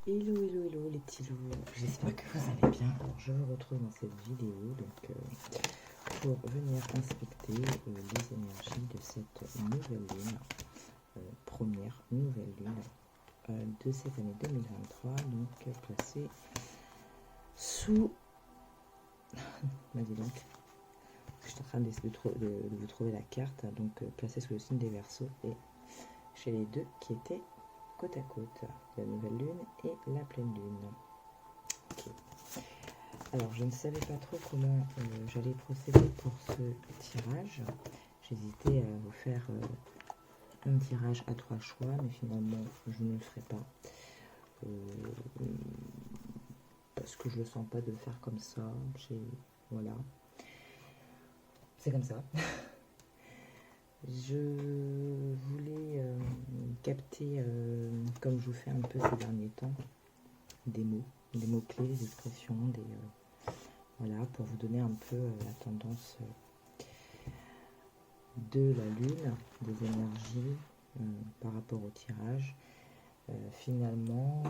Hello, hello, hello les petits loups, j'espère que vous allez bien. Alors je vous retrouve dans cette vidéo pour venir inspecter les énergies de cette nouvelle lune, première nouvelle lune de cette année 2023, donc placée sous... dis donc, je suis en train d'essayer de vous trouver la carte, donc placée sous le signe des Verseaux et chez les deux qui étaient côte à côte, la nouvelle lune et la pleine lune. Okay. Alors je ne savais pas trop comment j'allais procéder pour ce tirage. J'hésitais à vous faire un tirage à 3 choix, mais finalement je ne le ferai pas. Parce que je ne sens pas de le faire comme ça. Voilà. C'est comme ça. Je voulais capter, comme je vous fais un peu ces derniers temps, des mots-clés, des expressions, voilà, pour vous donner un peu la tendance de la lune, des énergies par rapport au tirage. Finalement,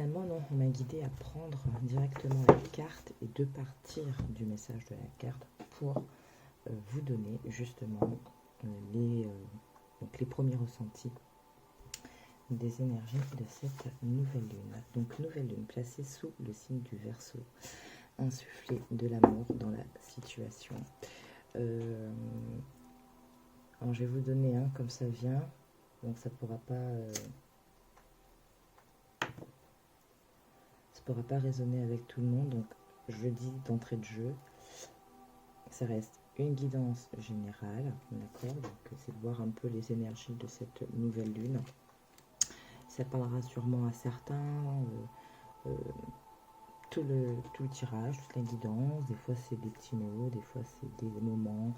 non, on m'a guidé à prendre directement la carte et de partir du message de la carte pour vous donner justement les premiers ressentis des énergies de cette nouvelle lune. Donc nouvelle lune placée sous le signe du Verseau, insuffler de l'amour dans la situation. Alors je vais vous donner un comme ça vient, donc ça pourra pas résonner avec tout le monde, donc je dis d'entrée de jeu, ça reste une guidance générale, d'accord, donc c'est de voir un peu les énergies de cette nouvelle lune. Ça parlera sûrement à certains, tout le tirage, toute la guidance, des fois c'est des petits mots, des fois c'est des moments,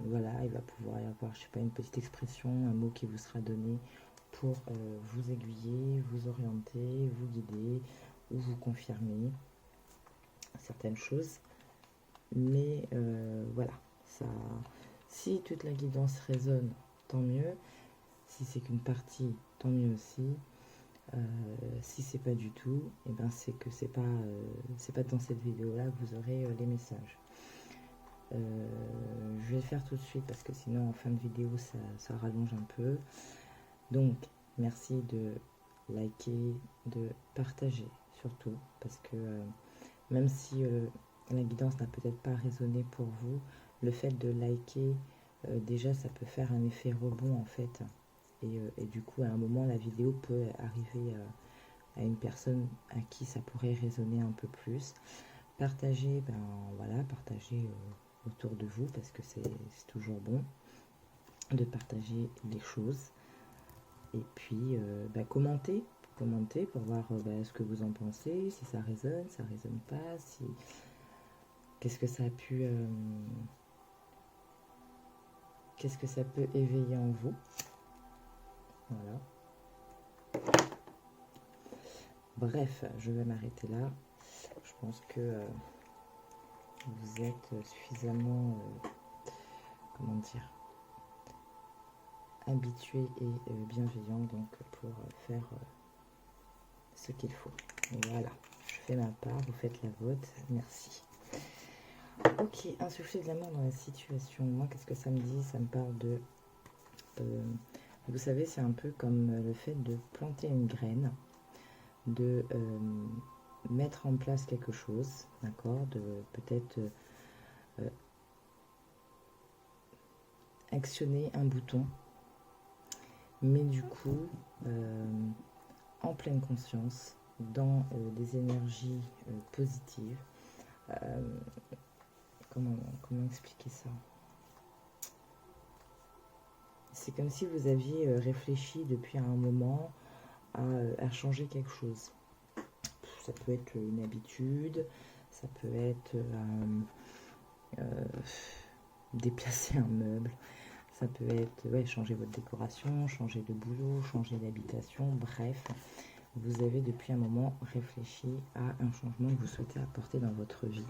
voilà, il va pouvoir y avoir, je sais pas, une petite expression, un mot qui vous sera donné pour vous aiguiller, vous orienter, vous guider ou vous confirmer certaines choses. Mais voilà, ça, si toute la guidance résonne, tant mieux. Si c'est qu'une partie, tant mieux aussi. Si c'est pas du tout, et ben c'est que c'est pas dans cette vidéo là que vous aurez les messages. Je vais le faire tout de suite parce que sinon en fin de vidéo ça rallonge un peu. Donc merci de liker, de partager surtout, parce que même si la guidance n'a peut-être pas résonné pour vous, le fait de liker, déjà ça peut faire un effet rebond en fait. Et du coup, à un moment, la vidéo peut arriver à une personne à qui ça pourrait résonner un peu plus. Partagez, partagez autour de vous, parce que c'est toujours bon de partager les choses. Et puis, commentez pour voir ce que vous en pensez, si ça résonne pas, si qu'est-ce que ça peut éveiller en vous. Voilà. Bref, je vais m'arrêter là. Je pense que vous êtes suffisamment, habitué et bienveillant donc pour faire ce qu'il faut. Voilà, je fais ma part, vous faites la vôtre. Merci. Ok, insuffler de l'amour dans la situation. Moi, qu'est-ce que ça me dit? Ça me parle de... vous savez, c'est un peu comme le fait de planter une graine, de mettre en place quelque chose, d'accord, de peut-être actionner un bouton, mais du coup en pleine conscience, dans des énergies positives. Comment expliquer ça? C'est comme si vous aviez réfléchi depuis un moment à changer quelque chose. Ça peut être une habitude, ça peut être déplacer un meuble, ça peut être changer votre décoration, changer de boulot, changer d'habitation, bref. Vous avez depuis un moment réfléchi à un changement que vous souhaitez apporter dans votre vie.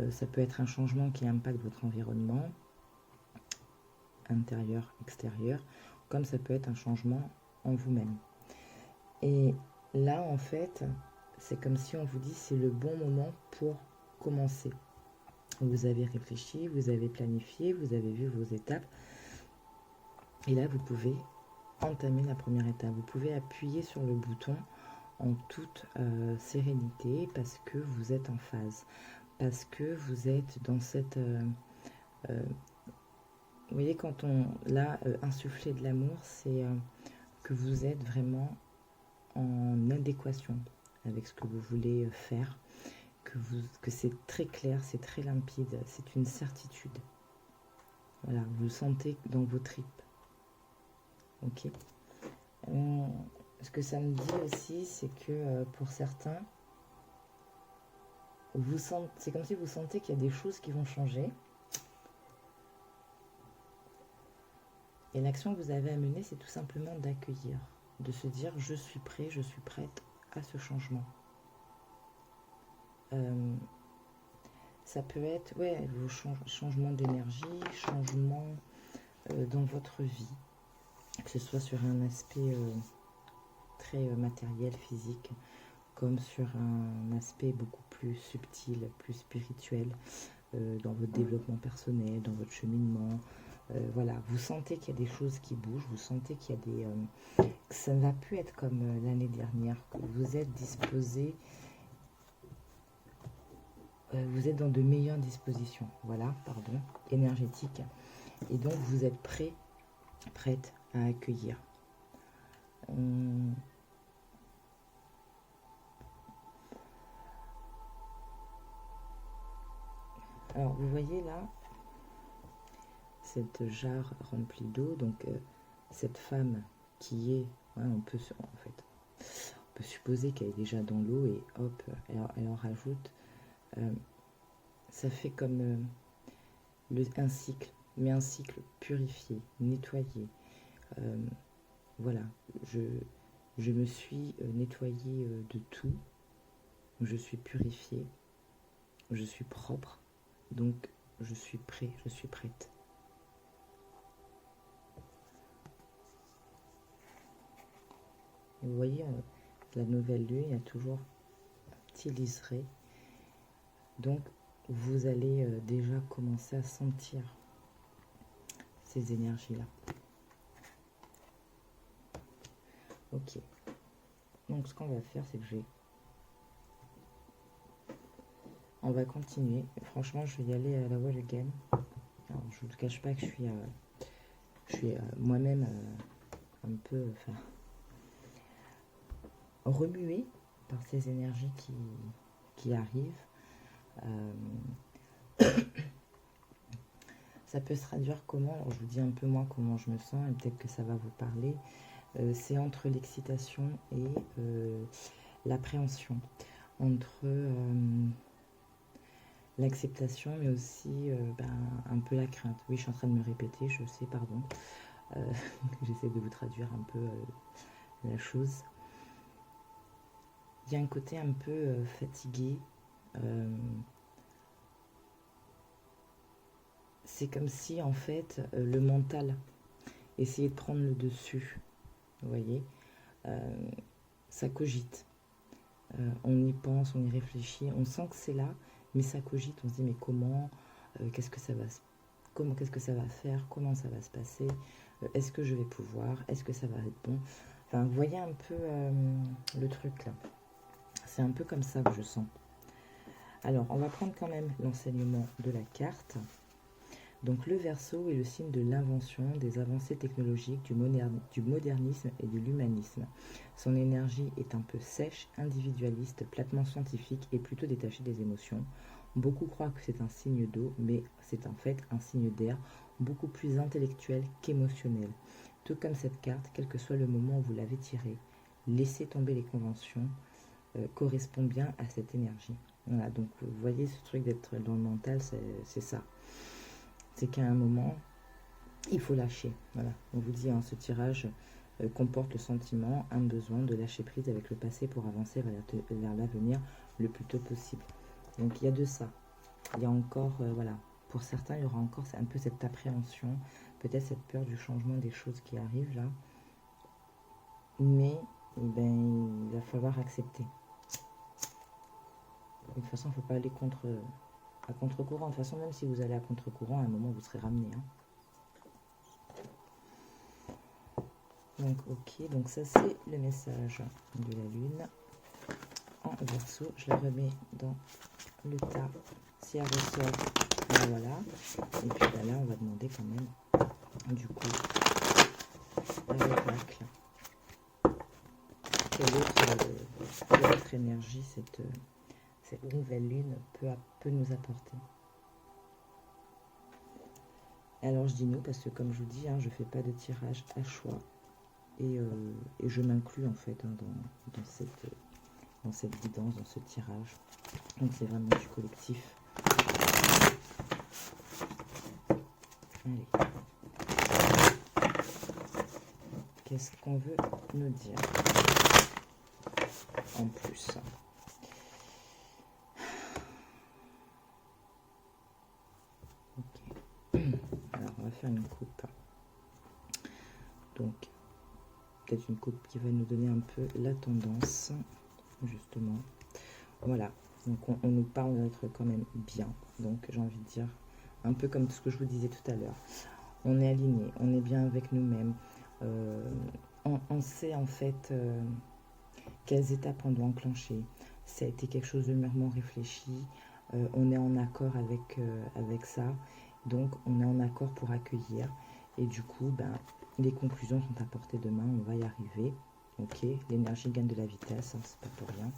Ça peut être un changement qui impacte votre environnement, intérieur, extérieur, comme ça peut être un changement en vous-même. Et là, en fait, c'est comme si on vous dit c'est le bon moment pour commencer. Vous avez réfléchi, vous avez planifié, vous avez vu vos étapes. Et là, vous pouvez entamer la première étape. Vous pouvez appuyer sur le bouton en toute sérénité parce que vous êtes en phase. Parce que vous êtes dans cette... vous voyez, quand on... Là, insuffler de l'amour, c'est que vous êtes vraiment en adéquation avec ce que vous voulez faire. Que c'est très clair, c'est très limpide, c'est une certitude. Voilà, vous le sentez dans vos tripes. Ok. Ce que ça me dit aussi, c'est que pour certains, c'est comme si vous sentez qu'il y a des choses qui vont changer. Et l'action que vous avez à mener, c'est tout simplement d'accueillir, de se dire je suis prêt, je suis prête à ce changement. Ça peut être vos changements d'énergie, changements dans votre vie, que ce soit sur un aspect très matériel, physique, comme sur un aspect beaucoup plus subtil, plus spirituel, dans votre développement personnel, dans votre cheminement. Voilà, vous sentez qu'il y a des choses qui bougent, vous sentez qu'il y a des... que ça ne va plus être comme l'année dernière, que vous êtes disposé... vous êtes dans de meilleures dispositions, voilà, pardon, énergétiques. Et donc, vous êtes prête à accueillir. Alors, vous voyez là, cette jarre remplie d'eau, donc cette femme qui est, on peut supposer qu'elle est déjà dans l'eau et hop, elle en rajoute. Ça fait comme un cycle, mais un cycle purifié, nettoyé. Voilà, je me suis nettoyée de tout, je suis purifiée, je suis propre, donc je suis prêt, je suis prête. Vous voyez, la nouvelle lune, il y a toujours un petit liseré. Donc, vous allez déjà commencer à sentir ces énergies-là. Ok. Donc, ce qu'on va faire, c'est que on va continuer. Franchement, je vais y aller à la wall again. Alors, je ne vous cache pas que je suis moi-même un peu remuée par ces énergies qui arrivent. Ça peut se traduire comment? Alors, je vous dis un peu moi comment je me sens et peut-être que ça va vous parler. C'est entre l'excitation et l'appréhension, entre l'acceptation mais aussi un peu la crainte. Oui, je suis en train de me répéter, je sais, pardon. J'essaie de vous traduire un peu la chose. Il y a un côté un peu fatigué. C'est comme si en fait le mental essayait de prendre le dessus. Vous voyez, ça cogite. On y pense, on y réfléchit, on sent que c'est là, mais ça cogite. On se dit mais comment, qu'est-ce que ça va faire, comment ça va se passer, est-ce que je vais pouvoir, est-ce que ça va être bon. Enfin, vous voyez un peu le truc là. C'est un peu comme ça que je sens. Alors, on va prendre quand même l'enseignement de la carte. Donc, le Verseau est le signe de l'invention, des avancées technologiques, du modernisme et de l'humanisme. Son énergie est un peu sèche, individualiste, platement scientifique et plutôt détachée des émotions. Beaucoup croient que c'est un signe d'eau, mais c'est en fait un signe d'air, beaucoup plus intellectuel qu'émotionnel. Tout comme cette carte, quel que soit le moment où vous l'avez tirée, laissez tomber les conventions, correspond bien à cette énergie. Voilà, donc vous voyez ce truc d'être dans le mental, c'est ça. C'est qu'à un moment, il faut lâcher. Voilà, on vous dit, ce tirage comporte le sentiment, un besoin de lâcher prise avec le passé pour avancer vers l'avenir le plus tôt possible. Donc il y a de ça. Il y a encore, voilà, pour certains, il y aura encore un peu cette appréhension peut-être cette peur du changement des choses qui arrivent là. Mais eh ben, il va falloir accepter. De toute façon, il ne faut pas aller à contre-courant. De toute façon, même si vous allez à contre-courant, à un moment, vous serez ramené. Hein. Donc, ok. Donc, ça, c'est le message de la Lune en Verseau. Je la remets dans le tas. Si elle ressort, ben voilà. Et puis ben là, on va demander quand même, du coup, à l'oracle. Quelle autre énergie cette nouvelle lune peut nous apporter. Alors je dis nous parce que comme je vous dis, hein, je ne fais pas de tirage à choix et je m'inclus en fait hein, dans cette guidance, dans ce tirage. Donc c'est vraiment du collectif. Allez. Qu'est-ce qu'on veut nous dire en plus? Ok. Alors on va faire une coupe. Donc peut-être une coupe qui va nous donner un peu la tendance, justement. Voilà. Donc on nous parle d'être quand même bien. Donc j'ai envie de dire, un peu comme ce que je vous disais tout à l'heure. On est aligné, on est bien avec nous-mêmes. On sait en fait quelles étapes on doit enclencher. Ça a été quelque chose de mûrement réfléchi. On est en accord avec ça. Donc on est en accord pour accueillir. Et du coup, ben, les conclusions sont à portée de main. On va y arriver. Ok, l'énergie gagne de la vitesse. Hein, c'est pas pour rien.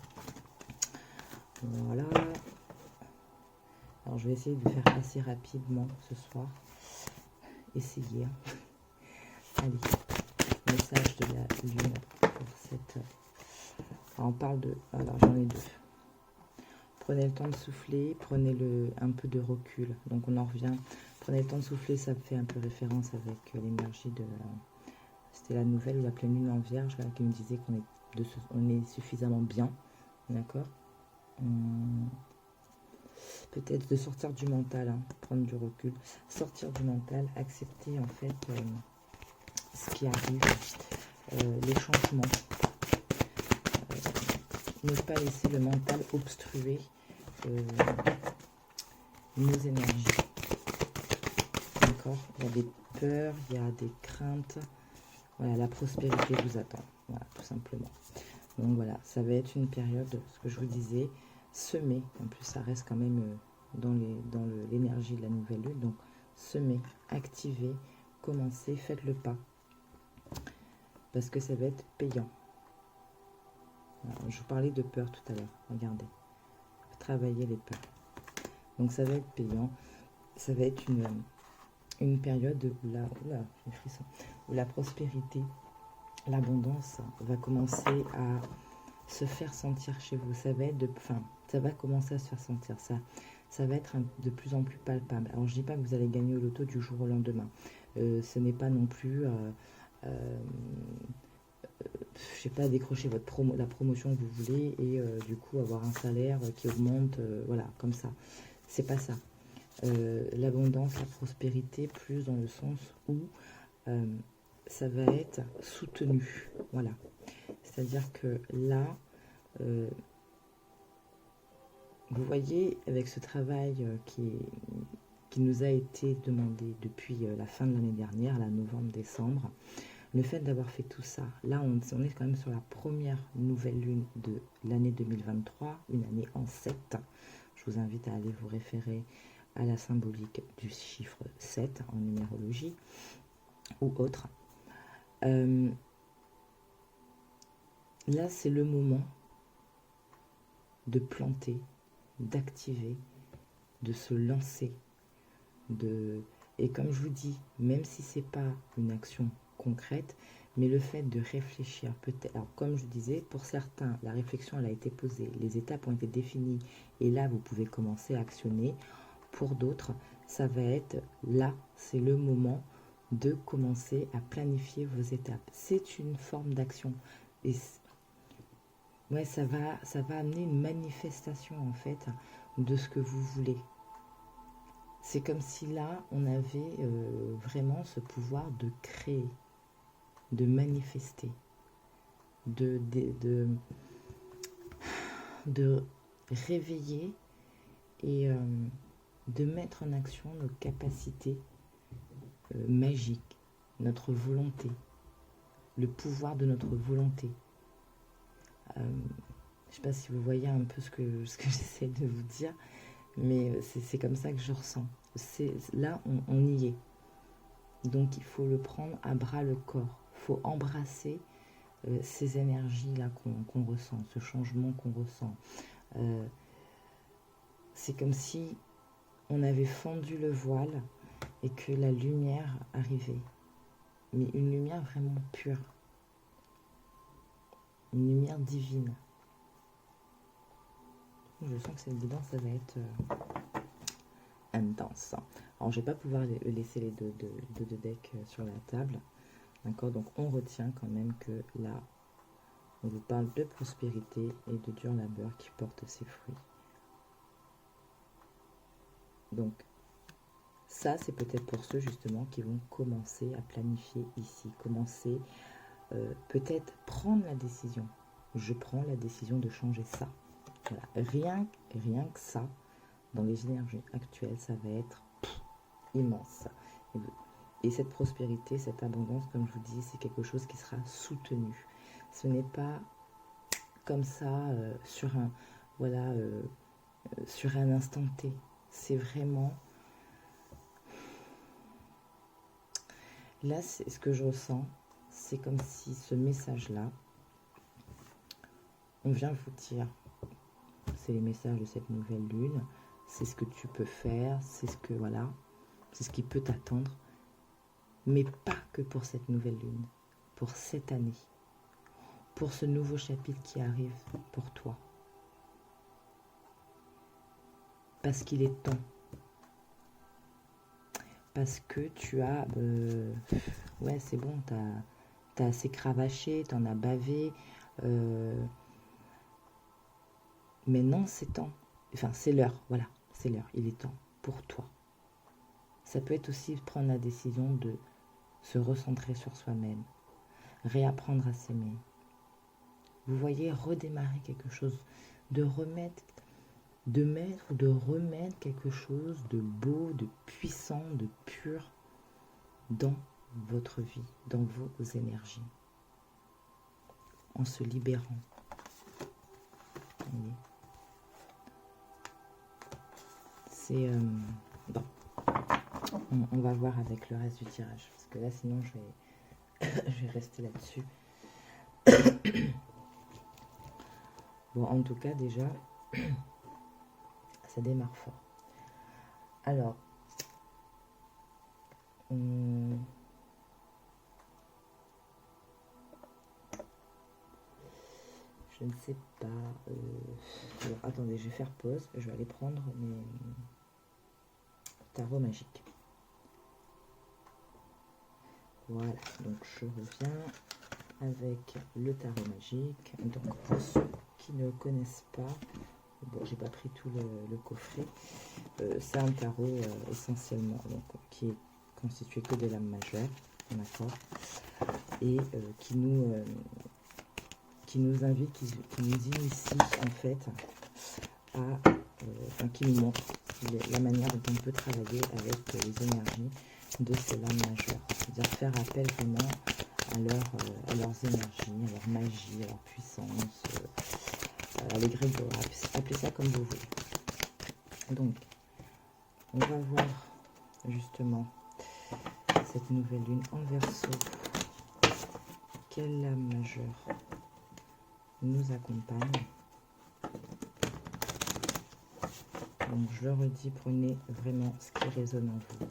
Voilà. Alors je vais essayer de faire assez rapidement ce soir. Essayez. Allez, message de la lune pour cette... Alors, on parle de... Alors j'en ai deux. Prenez le temps de souffler, prenez un peu de recul. Donc on en revient. Prenez le temps de souffler, ça fait un peu référence avec l'énergie de... C'était la nouvelle ou la pleine lune en vierge là, qui nous disait qu'on est suffisamment bien. D'accord. Peut-être de sortir du mental, hein, prendre du recul. Sortir du mental, accepter en fait ce qui arrive, les changements. Ne pas laisser le mental obstruer nos énergies. D'accord. Il y a des peurs, il y a des craintes. Voilà, la prospérité vous attend. Voilà, tout simplement. Donc voilà, ça va être une période, ce que je vous disais, semer. En plus, ça reste quand même dans l'énergie de la nouvelle lune. Donc, semer, activer, commencer, faites le pas. Parce que ça va être payant. Alors, je vous parlais de peur tout à l'heure. Regardez. Travailler les peurs. Donc, ça va être payant. Ça va être une période où la prospérité, l'abondance va commencer à se faire sentir chez vous. Ça va commencer à se faire sentir. Ça va être de plus en plus palpable. Alors, je dis pas que vous allez gagner au loto du jour au lendemain. Ce n'est pas non plus... je sais pas, décrocher la promotion que vous voulez et du coup avoir un salaire qui augmente, voilà, comme ça. C'est pas ça. L'abondance, la prospérité, plus dans le sens où ça va être soutenu. Voilà. C'est-à-dire que là, vous voyez, avec ce travail qui nous a été demandé depuis la fin de l'année dernière, la novembre-décembre, le fait d'avoir fait tout ça, là on est quand même sur la première nouvelle lune de l'année 2023, une année en 7. Je vous invite à aller vous référer à la symbolique du chiffre 7 en numérologie ou autre. Là c'est le moment de planter, d'activer, de se lancer, et comme je vous dis, même si c'est pas une action concrète, mais le fait de réfléchir peut-être, alors comme je disais, pour certains, la réflexion elle a été posée, les étapes ont été définies, et là vous pouvez commencer à actionner. Pour d'autres, ça va être là, c'est le moment de commencer à planifier vos étapes. C'est une forme d'action, et ouais, ça va amener une manifestation en fait de ce que vous voulez. C'est comme si là, on avait vraiment ce pouvoir de créer, de manifester, de réveiller et de mettre en action nos capacités magiques, notre volonté, le pouvoir de notre volonté. Je ne sais pas si vous voyez un peu ce que j'essaie de vous dire, mais c'est comme ça que je ressens. Là, on y est. Donc, il faut le prendre à bras le corps. Il faut embrasser ces énergies-là qu'on ressent, ce changement qu'on ressent. C'est comme si on avait fendu le voile et que la lumière arrivait. Mais une lumière vraiment pure. Une lumière divine. Je sens que cette guidance, ça va être intense. Alors, je ne vais pas pouvoir laisser les deux decks sur la table. D'accord? Donc, on retient quand même que là, on vous parle de prospérité et de dur labeur qui porte ses fruits. Donc, ça, c'est peut-être pour ceux, justement, qui vont commencer à planifier ici. Commencer, peut-être prendre la décision. Je prends la décision de changer ça. Voilà. Rien que ça, dans les énergies actuelles, ça va être immense. Et cette prospérité, cette abondance, comme je vous dis, c'est quelque chose qui sera soutenu. Ce n'est pas comme ça sur un instant T. C'est vraiment... Là, ce que je ressens, c'est comme si ce message-là, on vient vous dire, c'est les messages de cette nouvelle lune, c'est ce que tu peux faire, c'est ce que, voilà, c'est ce qui peut t'attendre, mais pas que pour cette nouvelle lune, pour cette année, pour ce nouveau chapitre qui arrive pour toi. Parce qu'il est temps. Parce que tu as... ouais, c'est bon, t'as assez cravaché, t'en as bavé. Maintenant, c'est temps. Enfin, c'est l'heure, voilà, c'est l'heure. Il est temps pour toi. Ça peut être aussi prendre la décision de se recentrer sur soi-même, réapprendre à s'aimer. Vous voyez, redémarrer quelque chose, de remettre quelque chose de beau, de puissant, de pur dans votre vie, dans vos énergies, en se libérant. C'est bon. On va voir avec le reste du tirage, parce que là, sinon, je vais rester là-dessus. Bon, en tout cas, déjà, ça démarre fort. Alors, je ne sais pas. Alors, attendez, je vais faire pause. Je vais aller prendre mes tarots magiques. Voilà, donc je reviens avec le tarot magique. Donc, pour ceux qui ne connaissent pas, bon, j'ai pas pris tout le coffret. C'est un tarot essentiellement, donc, qui est constitué que de lames majeures, d'accord, et qui nous invite, qui nous initie en fait à, qui nous montre la manière dont on peut travailler avec les énergies de ces lames majeures, c'est-à-dire faire appel vraiment à leurs énergies, à leur magie, à leur puissance, à l'égrégore, appelez ça comme vous voulez. Donc, on va voir justement cette nouvelle lune en Verseau. Quelle lame majeure nous accompagne? Donc, je le redis, prenez vraiment ce qui résonne en vous.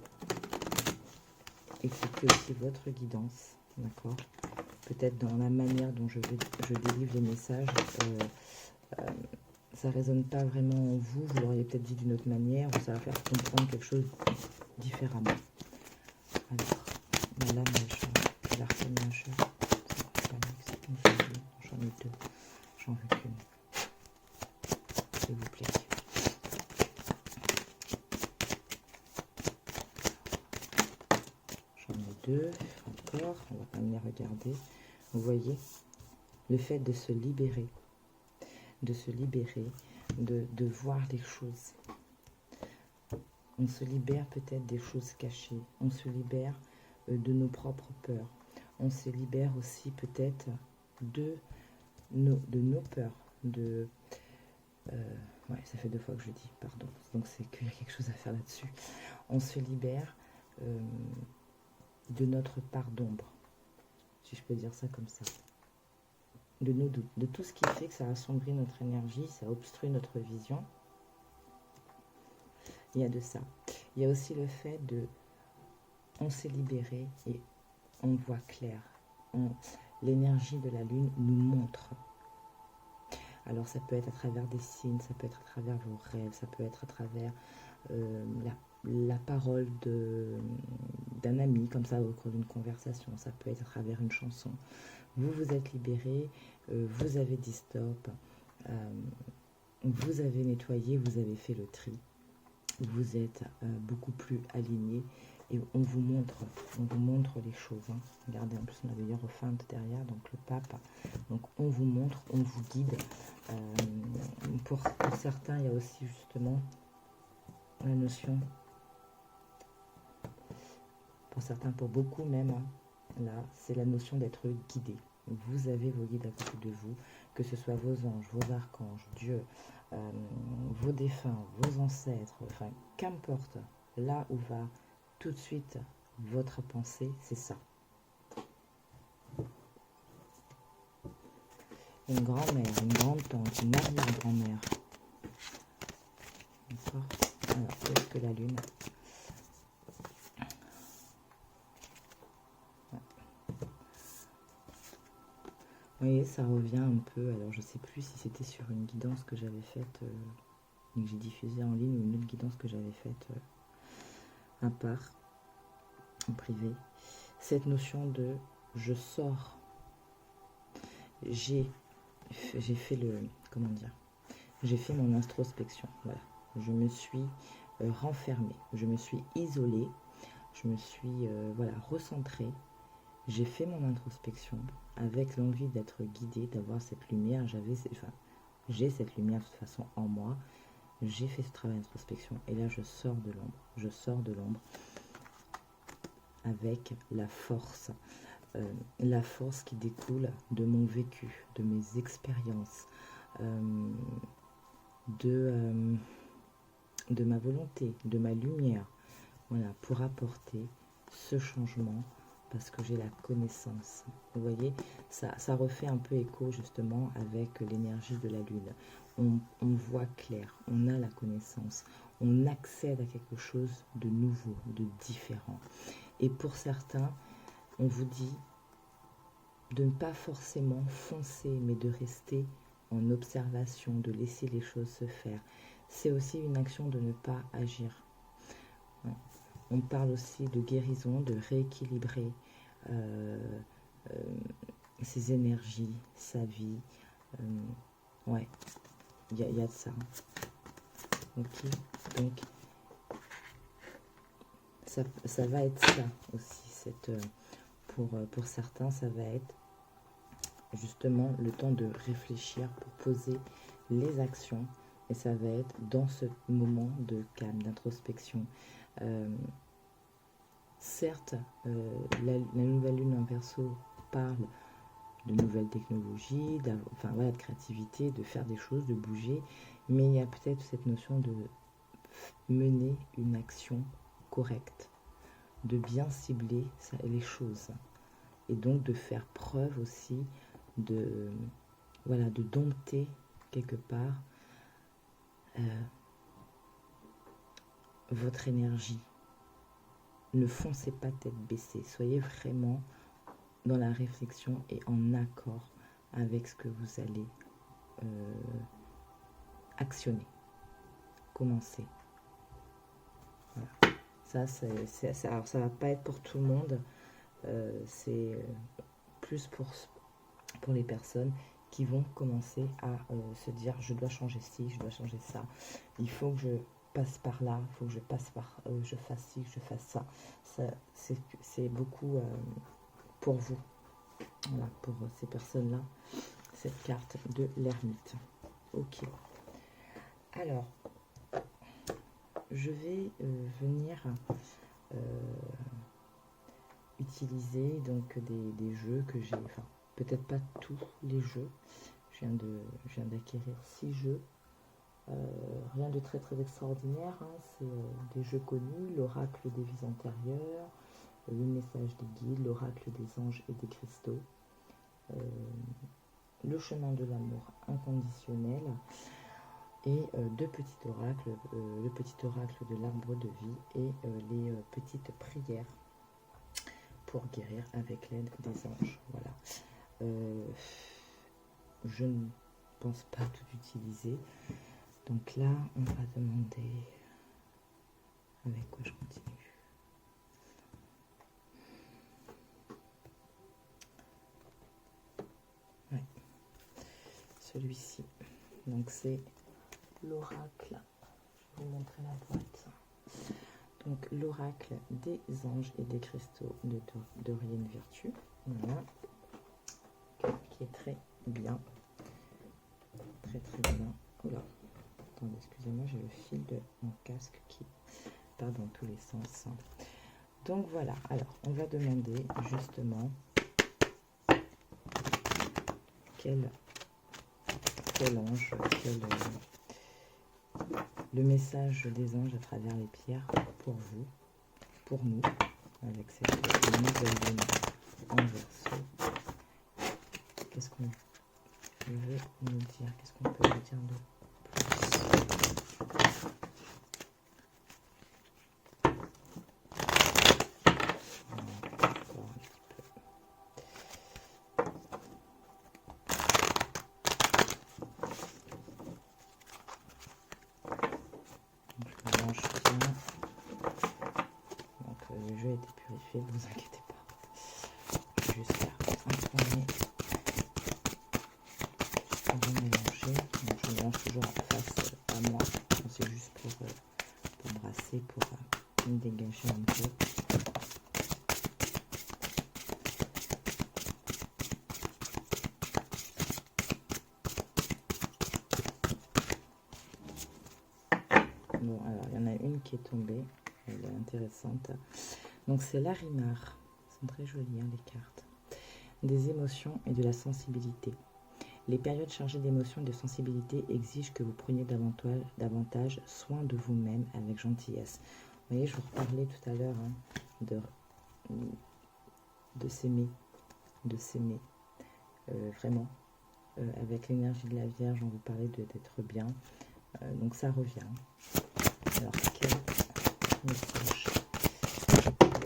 Écoutez aussi votre guidance, d'accord? Peut-être dans la manière dont je délivre les messages, ça ne résonne pas vraiment en vous, vous l'auriez peut-être dit d'une autre manière, ou ça va faire comprendre quelque chose différemment. Alors, la lame majeure, l'arcane majeure, j'en ai deux, j'en veux qu'une, s'il vous plaît. 2, encore, on va quand même les regarder. Vous voyez, le fait de se libérer, de voir les choses. On se libère peut-être des choses cachées, on se libère de nos propres peurs, on se libère aussi peut-être de nos peurs, ouais, ça fait 2 fois que je dis, pardon, donc c'est qu'il y a quelque chose à faire là-dessus. On se libère de notre part d'ombre, si je peux dire ça comme ça, de nos doutes, de tout ce qui fait que ça assombrit notre énergie, ça obstrue notre vision. Il y a de ça. Il y a aussi le fait de, on s'est libéré et on voit clair. L'énergie de la lune nous montre. Alors ça peut être à travers des signes, ça peut être à travers vos rêves, ça peut être à travers la parole d'un ami, comme ça au cours d'une conversation, ça peut être à travers une chanson. Vous vous êtes libéré, vous avez dit stop, vous avez nettoyé, vous avez fait le tri, vous êtes beaucoup plus aligné et on vous montre les choses. Hein. Regardez, en plus on a le hiérophante derrière, donc le pape. Donc on vous montre, on vous guide. Pour certains, il y a aussi justement la notion, pour certains, pour beaucoup même, hein, là, c'est la notion d'être guidé. Vous avez vos guides à côté de vous, que ce soit vos anges, vos archanges, Dieu, vos défunts, vos ancêtres, enfin, qu'importe, là où va tout de suite votre pensée, c'est ça. Une grand-mère, une grande-tante, une arrière-grand-mère. D'accord. Alors, qu'est-ce que la lune ? Vous voyez, ça revient un peu, alors je sais plus si c'était sur une guidance que j'avais faite, que j'ai diffusée en ligne, ou une autre guidance que j'avais faite à part, en privé. Cette notion de je sors, j'ai fait le, comment dire, j'ai fait mon introspection, voilà. Je me suis renfermée, je me suis isolée, je me suis voilà, recentrée. J'ai fait mon introspection avec l'envie d'être guidée, d'avoir cette lumière. J'ai cette lumière de toute façon en moi. J'ai fait ce travail d'introspection et là je sors de l'ombre. Je sors de l'ombre avec la force qui découle de mon vécu, de mes expériences, de ma volonté, de ma lumière, voilà, pour apporter ce changement. Parce que j'ai la connaissance. Vous voyez, ça refait un peu écho justement avec l'énergie de la lune. On voit clair, on a la connaissance, on accède à quelque chose de nouveau, de différent. Et pour certains, on vous dit de ne pas forcément foncer, mais de rester en observation, de laisser les choses se faire. C'est aussi une action de ne pas agir. On parle aussi de guérison, de rééquilibrer ses énergies, sa vie. Ouais, il y a de ça. Ok, donc ça va être ça aussi. Pour certains, ça va être justement le temps de réfléchir pour poser les actions. Et ça va être dans ce moment de calme, d'introspection. Certes, la nouvelle lune en Verseau parle de nouvelles technologies, voilà, de créativité, de faire des choses, de bouger, mais il y a peut-être cette notion de mener une action correcte, de bien cibler les choses, et donc de faire preuve aussi de dompter quelque part votre énergie. Ne foncez pas tête baissée, soyez vraiment dans la réflexion et en accord avec ce que vous allez actionner. Commencez. Voilà. Alors ça va pas être pour tout le monde, c'est plus pour les personnes qui vont commencer à se dire je dois changer ci, je dois changer ça, il faut que passe par là, il faut que je passe par, je fasse ci, que je fasse ça. C'est beaucoup pour vous, voilà, pour ces personnes-là, cette carte de l'ermite. Ok. Alors, je vais venir utiliser donc des jeux que j'ai, enfin peut-être pas tous les jeux. Je viens d'acquérir 6 jeux. Rien de très très extraordinaire, hein. C'est des jeux connus, l'oracle des vies antérieures, le message des guides, l'oracle des anges et des cristaux, le chemin de l'amour inconditionnel et deux petits oracles, le petit oracle de l'arbre de vie et les petites prières pour guérir avec l'aide des anges. Voilà. Je ne pense pas tout utiliser. Donc là, on va demander avec quoi je continue. Ouais. Celui-ci. Donc c'est l'oracle. Je vais vous montrer la boîte. Donc l'oracle des anges et des cristaux de Dorian Virtue. Voilà. Qui est très bien. Très très bien. Oula. Attendez, excusez-moi, j'ai le fil de mon casque qui part dans tous les sens. Donc voilà, alors on va demander justement quel ange, le message des anges à travers les pierres pour vous, pour nous, avec cette nouvelle lune en verso. Qu'est-ce qu'on veut nous dire? Qu'est-ce qu'on peut nous dire de plus? Le jeu a été purifié, ne vous inquiétez pas. Je vais juste faire un premier avant de mélanger. Donc je mélange toujours en face à moi. C'est juste pour brasser, pour me dégager un peu. Bon, alors il y en a une qui est tombée. Elle est intéressante. Donc c'est l'Arimar. Elles sont très jolies hein, les cartes. Des émotions et de la sensibilité. Les périodes chargées d'émotions et de sensibilité exigent que vous preniez davantage soin de vous-même avec gentillesse. Vous voyez, je vous reparlais tout à l'heure hein, de s'aimer, vraiment. Avec l'énergie de la Vierge, on vous parlait d'être bien. Donc ça revient. Alors, quel message?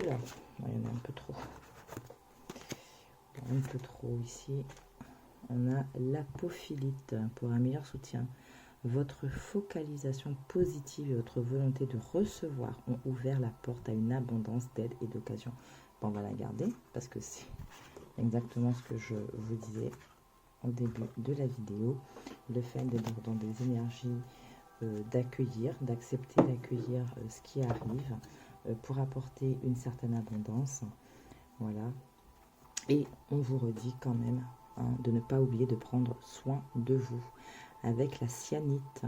Oula, il y en a un peu trop. Un peu trop ici. On a l'apophilite pour un meilleur soutien. Votre focalisation positive et votre volonté de recevoir ont ouvert la porte à une abondance d'aide et d'occasion. Bon, on va la garder parce que c'est exactement ce que je vous disais au début de la vidéo. Le fait d'être dans des énergies d'accueillir, d'accepter d'accueillir ce qui arrive pour apporter une certaine abondance. Voilà. Et on vous redit quand même de ne pas oublier de prendre soin de vous avec la cyanite.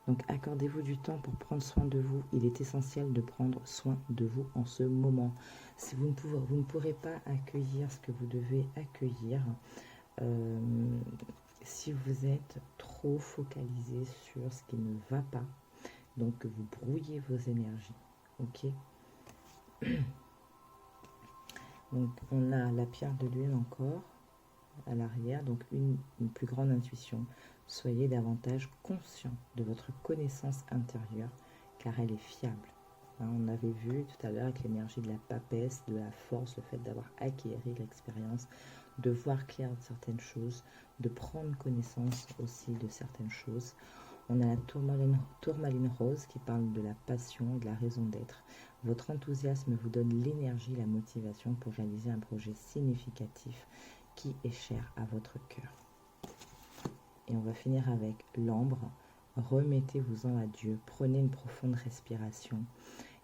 Donc accordez-vous du temps pour prendre soin de vous. Il est essentiel de prendre soin de vous en ce moment. Si vous ne pourrez pas accueillir ce que vous devez accueillir, si vous êtes trop focalisé sur ce qui ne va pas, donc vous brouillez vos énergies. Ok. Donc on a la pierre de lune encore à l'arrière, donc une plus grande intuition. Soyez davantage conscient de votre connaissance intérieure, car elle est fiable. Hein, on avait vu tout à l'heure avec l'énergie de la papesse, de la force, le fait d'avoir acquéri l'expérience, de voir clair de certaines choses, de prendre connaissance aussi de certaines choses. On a la tourmaline rose qui parle de la passion, de la raison d'être. Votre enthousiasme vous donne l'énergie, la motivation pour réaliser un projet significatif qui est cher à votre cœur. Et on va finir avec l'ambre, remettez-vous-en à Dieu, prenez une profonde respiration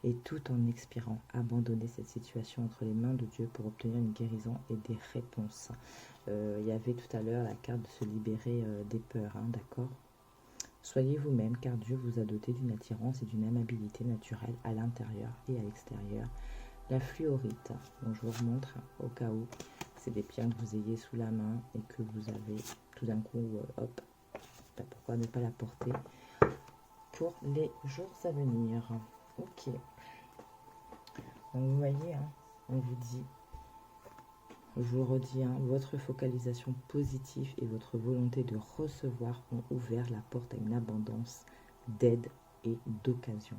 et tout en expirant, abandonnez cette situation entre les mains de Dieu pour obtenir une guérison et des réponses. Il y avait tout à l'heure la carte de se libérer des peurs, hein, d'accord? Soyez vous-même car Dieu vous a doté d'une attirance et d'une aimabilité naturelle à l'intérieur et à l'extérieur. La fluorite, donc je vous remontre au cas où c'est des pierres que vous ayez sous la main et que vous avez tout d'un coup, hop, pourquoi ne pas la porter pour les jours à venir. Ok. Donc vous voyez, hein, on vous dit, je vous redis, hein, votre focalisation positive et votre volonté de recevoir ont ouvert la porte à une abondance d'aide et d'occasion.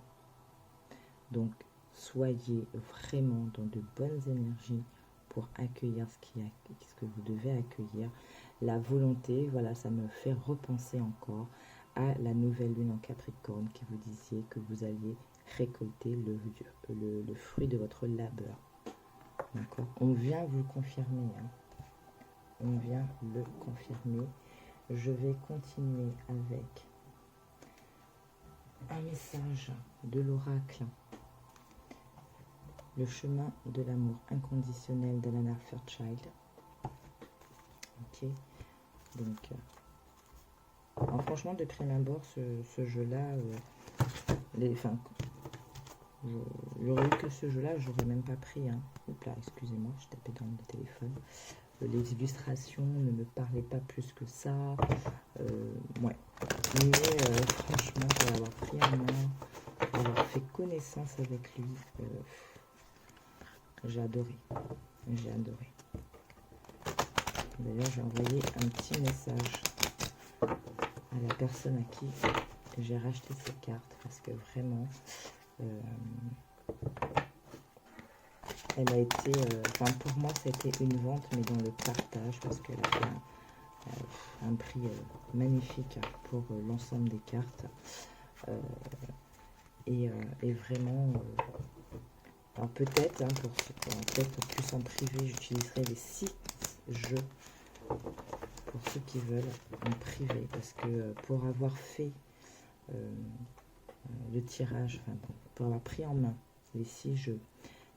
Donc, soyez vraiment dans de bonnes énergies pour accueillir ce que vous devez accueillir. La volonté, voilà, ça me fait repenser encore à la nouvelle lune en Capricorne qui vous disait que vous alliez récolter le fruit de votre labeur. D'accord? On vient vous le confirmer. Hein. On vient le confirmer. Je vais continuer avec un message de l'oracle. Le chemin de l'amour inconditionnel d'Alana Fairchild. Ok. Donc, franchement, de prime abord, ce jeu-là, j'aurais eu que ce jeu-là, j'aurais même pas pris. Hein. Oups là, excusez-moi, je tapais dans le téléphone. Les illustrations ne me parlaient pas plus que ça. Ouais. Mais franchement, pour l'avoir pris en main, pour avoir fait connaissance avec lui, j'ai adoré. J'ai adoré. D'ailleurs, j'ai envoyé un petit message à la personne à qui j'ai racheté ces cartes parce que vraiment, elle a été, pour moi, c'était une vente, mais dans le partage parce qu'elle a fait un prix magnifique pour l'ensemble des cartes. Et vraiment, alors peut-être, hein, peut-être plus en privé, j'utiliserai les 6 jeux pour ceux qui veulent en privé, parce que pour avoir fait le tirage, pour avoir pris en main les 6 jeux,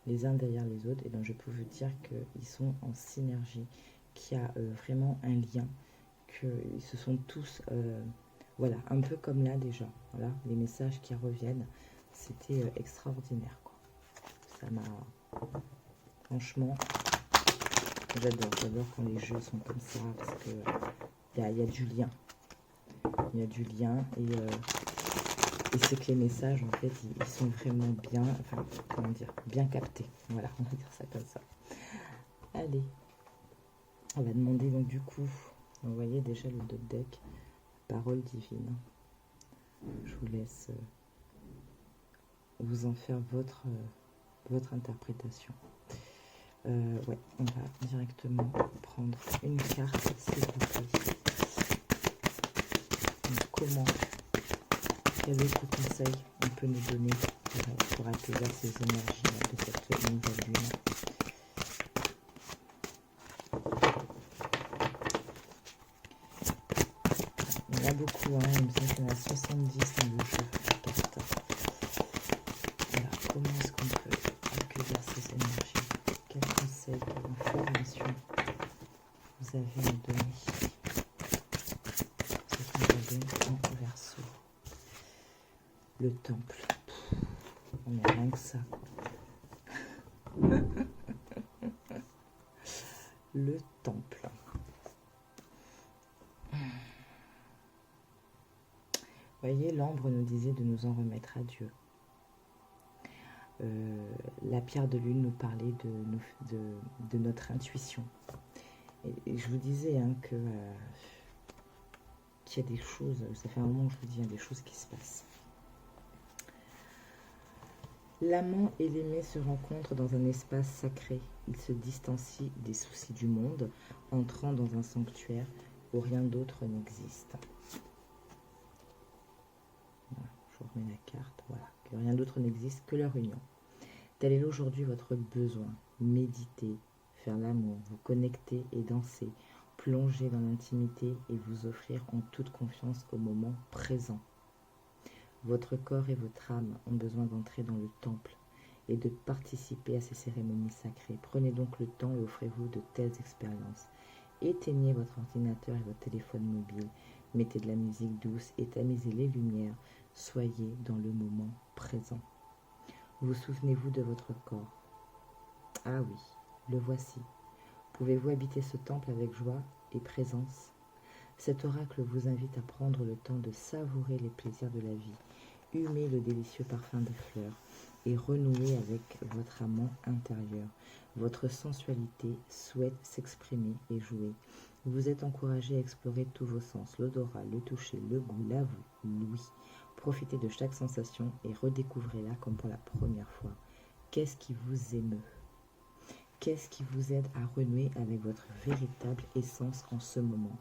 les uns derrière les autres, et donc je peux vous dire qu'ils sont en synergie, qu'il y a vraiment un lien, qu'ils se sont tous, voilà, un peu comme là déjà, voilà, les messages qui reviennent, c'était extraordinaire, quoi. Ça m'a, franchement, j'adore quand les jeux sont comme ça, parce que il y a du lien, il y a du lien, et c'est que les messages, en fait, ils sont vraiment bien, comment dire, bien captés. Voilà, on va dire ça comme ça. Allez, on va demander donc du coup, vous voyez déjà le deck, parole divine. Je vous laisse vous en faire votre interprétation. Ouais, on va directement prendre une carte, s'il vous plaît. Donc, comment, quel autre conseil on peut nous donner pour accueillir ces énergies de cette nouvelle lune? Il y en a beaucoup, hein, il me semble qu'il y en a 70 dans le jeu de cartes. Voilà, comment est-ce qu'on peut accueillir ces énergies? Quels conseils, quelle information vous avez à me donner? C'est qu'on va en Verseau. Le temple. On est rien que ça. Le temple. Vous voyez, l'ambre nous disait de nous en remettre à Dieu. La pierre de lune nous parlait de notre intuition. Et je vous disais hein, qu'il y a des choses, ça fait un moment que je vous dis, il y a des choses qui se passent. L'amant et l'aimé se rencontrent dans un espace sacré. Ils se distancient des soucis du monde, entrant dans un sanctuaire où rien d'autre n'existe. Voilà, je vous remets la carte. Voilà, que rien d'autre n'existe que leur union. Tel est aujourd'hui votre besoin. Méditer, faire l'amour, vous connecter et danser, plonger dans l'intimité et vous offrir en toute confiance au moment présent. Votre corps et votre âme ont besoin d'entrer dans le temple et de participer à ces cérémonies sacrées. Prenez donc le temps et offrez-vous de telles expériences. Éteignez votre ordinateur et votre téléphone mobile. Mettez de la musique douce et tamisez les lumières. Soyez dans le moment présent. Vous souvenez-vous de votre corps? Ah oui, le voici. Pouvez-vous habiter ce temple avec joie et présence? Cet oracle vous invite à prendre le temps de savourer les plaisirs de la vie, humer le délicieux parfum des fleurs et renouer avec votre amant intérieur. Votre sensualité souhaite s'exprimer et jouer. Vous êtes encouragé à explorer tous vos sens, l'odorat, le toucher, le goût, la vue, l'ouïe. Profitez de chaque sensation et redécouvrez-la comme pour la première fois. Qu'est-ce qui vous émeut? Qu'est-ce qui vous aide à renouer avec votre véritable essence en ce moment?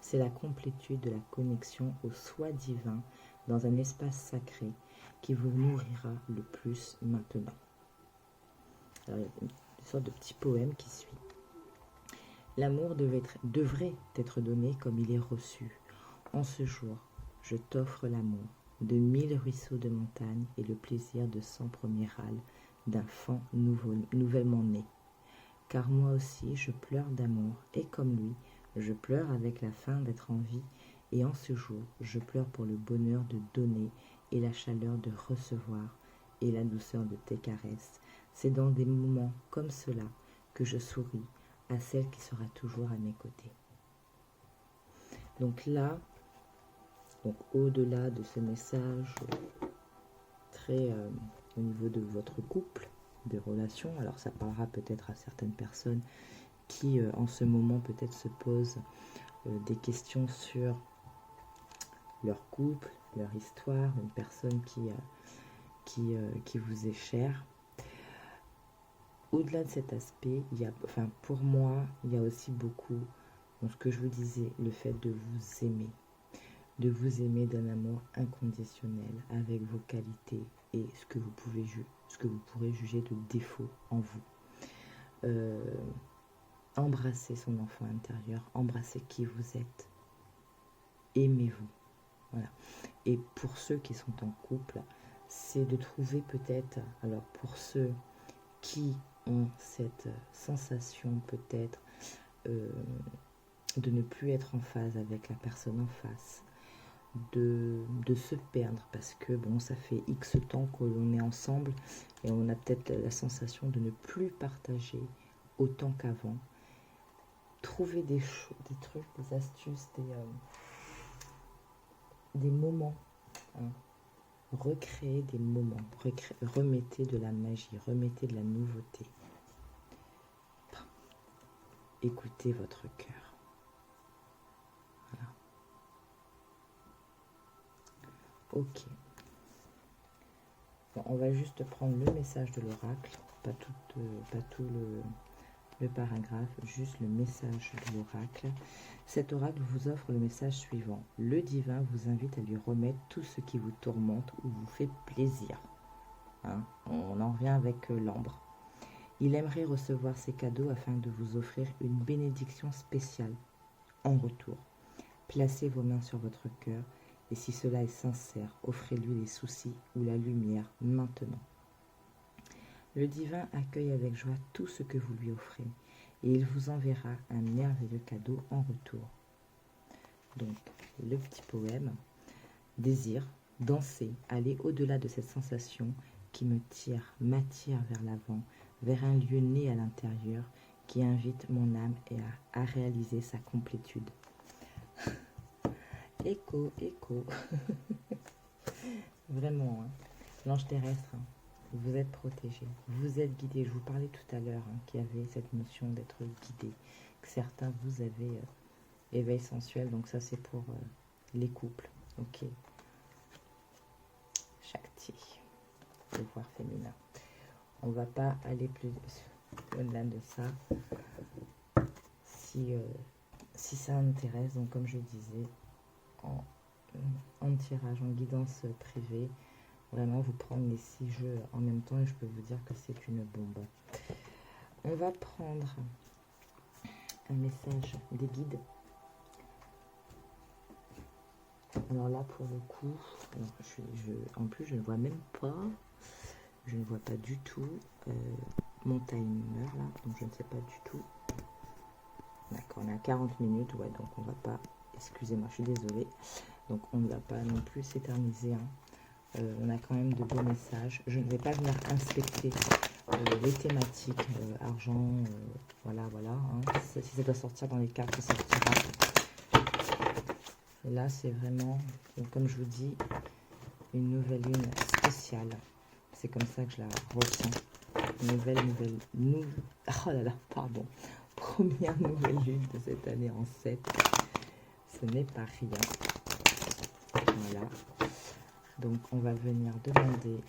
C'est la complétude de la connexion au soi divin dans un espace sacré qui vous nourrira le plus maintenant. Alors, il y a une sorte de petit poème qui suit. L'amour devrait être donné comme il est reçu. En ce jour, je t'offre l'amour de 1000 ruisseaux de montagne et le plaisir de 100 premiers râles d'enfant nouvellement né. Car moi aussi je pleure d'amour, et comme lui, je pleure avec la faim d'être en vie, et en ce jour, je pleure pour le bonheur de donner et la chaleur de recevoir et la douceur de tes caresses. C'est dans des moments comme cela que je souris à celle qui sera toujours à mes côtés. Donc là, au-delà de ce message très au niveau de votre couple, des relations, alors ça parlera peut-être à certaines personnes qui en ce moment peut-être se posent des questions sur leur couple, leur histoire, une personne qui vous est chère. Au-delà de cet aspect, pour moi, il y a aussi beaucoup, dans ce que je vous disais, le fait de vous aimer d'un amour inconditionnel avec vos qualités et ce que vous pourrez juger de défaut en vous. Embrassez son enfant intérieur, embrassez qui vous êtes, aimez-vous. Voilà. Et pour ceux qui sont en couple, c'est de trouver peut-être, alors pour ceux qui ont cette sensation peut-être de ne plus être en phase avec la personne en face, de se perdre parce que bon, ça fait X temps que l'on est ensemble et on a peut-être la sensation de ne plus partager autant qu'avant. Trouver des trucs, des astuces, des moments, hein. Recréer des moments, remettez de la magie, remettez de la nouveauté. Écoutez votre cœur. Voilà. Ok. Bon, on va juste prendre le message de l'oracle, pas tout le paragraphe, juste le message de l'oracle. Cet oracle vous offre le message suivant. Le divin vous invite à lui remettre tout ce qui vous tourmente ou vous fait plaisir. Hein, on en revient avec l'ambre. Il aimerait recevoir ces cadeaux afin de vous offrir une bénédiction spéciale en retour. Placez vos mains sur votre cœur et si cela est sincère, offrez-lui les soucis ou la lumière maintenant. Le divin accueille avec joie tout ce que vous lui offrez et il vous enverra un merveilleux cadeau en retour. Donc, le petit poème. Désir, danser, aller au-delà de cette sensation qui m'attire vers l'avant, vers un lieu né à l'intérieur qui invite mon âme à réaliser sa complétude. Écho. Vraiment, hein. L'ange terrestre, hein. Vous êtes protégé, vous êtes guidé. Je vous parlais tout à l'heure qu'il y avait cette notion d'être guidé, que certains vous avez éveil sensuel, donc ça c'est pour les couples. Ok. Shakti, pouvoir féminin. On va pas aller plus au-delà de ça. Si ça intéresse, donc comme je disais, en tirage, en guidance privée, vraiment vous prendre les 6 jeux en même temps et je peux vous dire que c'est une bombe. On va prendre un message des guides. Alors là, pour le coup, alors, en plus, je ne vois même pas. Je ne vois pas du tout mon timer là, donc je ne sais pas du tout. D'accord, on est à 40 minutes, ouais, donc on va pas, excusez-moi, je suis désolée, donc on ne va pas non plus s'éterniser, hein. On a quand même de beaux messages. Je ne vais pas venir inspecter les thématiques, argent, voilà, hein. Si ça doit sortir dans les cartes, ça sortira. Et là, c'est vraiment, comme je vous dis, une nouvelle lune spéciale. C'est comme ça que je la ressens. Oh là là, pardon. Première nouvelle lune de cette année en 7. Ce n'est pas rien. Voilà. Donc, on va venir demander...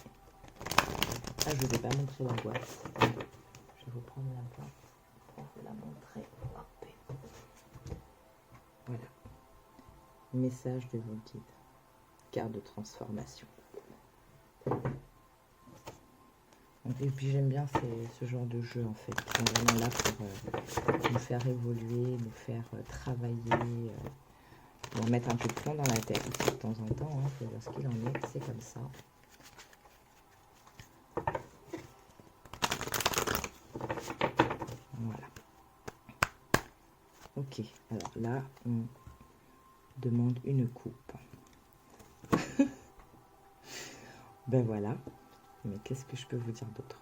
Ah, je ne vous ai pas montré la boîte. Je vais vous prendre la boîte pour vous la montrer. Hop. Voilà. Message de vos guides. Carte de transformation. Et puis j'aime bien ce genre de jeu en fait, qui sont vraiment là pour nous faire évoluer, nous faire travailler, nous mettre un peu de plomb dans la tête aussi de temps en temps, hein, faut voir ce qu'il en est, c'est comme ça. Voilà. Ok, alors là, on demande une coupe. Ben voilà, mais qu'est-ce que je peux vous dire d'autre?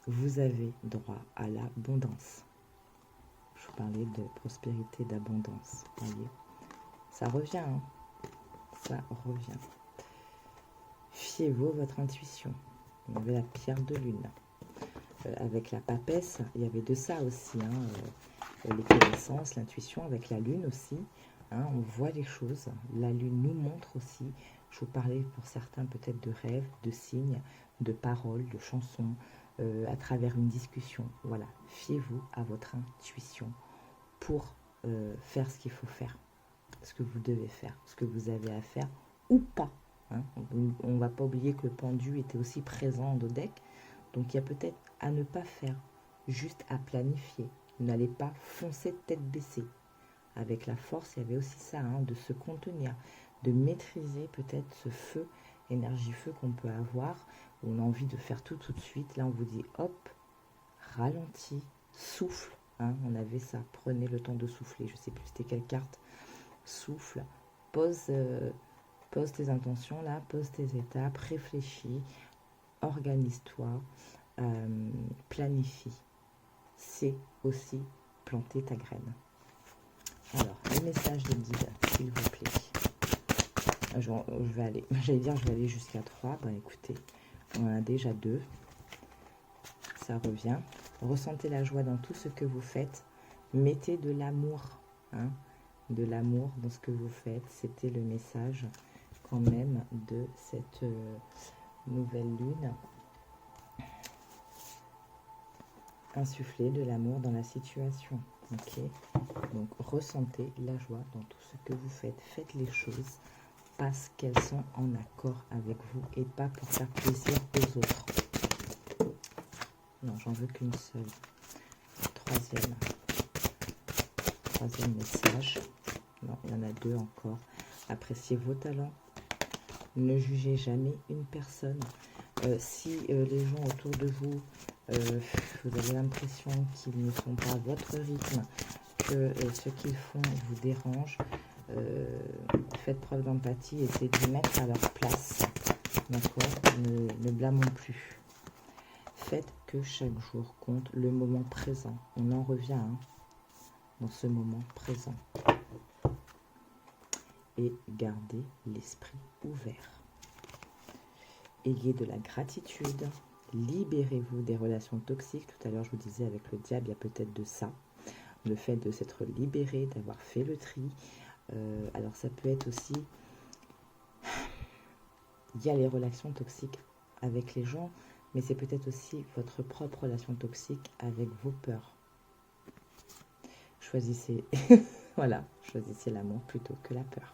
Vous avez droit à l'abondance. Je vous parlais de prospérité, d'abondance, voyez. Ça revient, hein. Ça revient. Fiez-vous à votre intuition. On avait la pierre de lune. Avec la papesse, il y avait de ça aussi, hein, les connaissances, l'intuition, avec la lune aussi, hein, on voit les choses. La lune nous montre aussi, je vous parlais pour certains peut-être de rêves, de signes, de paroles, de chansons, à travers une discussion. Voilà, fiez-vous à votre intuition pour faire ce qu'il faut faire, ce que vous devez faire, ce que vous avez à faire ou pas. Hein. On ne va pas oublier que le pendu était aussi présent dans deck. Donc il y a peut-être à ne pas faire, juste à planifier. N'allez pas foncer de tête baissée. Avec la force, il y avait aussi ça, hein, de se contenir, de maîtriser peut-être ce feu, énergie feu qu'on peut avoir, où on a envie de faire tout de suite. Là, on vous dit hop, ralentis, souffle. Hein, on avait ça, prenez le temps de souffler. Je ne sais plus c'était quelle carte. Souffle, pose tes intentions là, pose tes étapes, réfléchis, organise-toi, planifie. C'est aussi planter ta graine. Alors, les messages de guide, s'il vous plaît. Je vais aller, j'allais dire, je vais aller jusqu'à 3. Ben écoutez, on en a déjà 2. Ça revient. Ressentez la joie dans tout ce que vous faites. Mettez de l'amour, hein, de l'amour dans ce que vous faites. C'était le message quand même de cette nouvelle lune. Insuffler de l'amour dans la situation. Ok, donc ressentez la joie dans tout ce que vous faites. Faites les choses parce qu'elles sont en accord avec vous et pas pour faire plaisir aux autres. Non, j'en veux qu'une seule. Troisième message. Non, il y en a 2 encore. Appréciez vos talents. Ne jugez jamais une personne. Si les gens autour de vous, vous avez l'impression qu'ils ne sont pas à votre rythme, que ce qu'ils font vous dérange, faites preuve d'empathie, essayez de vous mettre à leur place. D'accord, ne blâmons plus. Faites que chaque jour compte le moment présent. On en revient, hein, dans ce moment présent. Et gardez l'esprit ouvert. Ayez de la gratitude. Libérez-vous des relations toxiques. Tout à l'heure, je vous disais, avec le diable, il y a peut-être de ça. Le fait de s'être libéré, d'avoir fait le tri. Alors, ça peut être aussi... Il y a les relations toxiques avec les gens, mais c'est peut-être aussi votre propre relation toxique avec vos peurs. Choisissez, voilà, choisissez l'amour plutôt que la peur.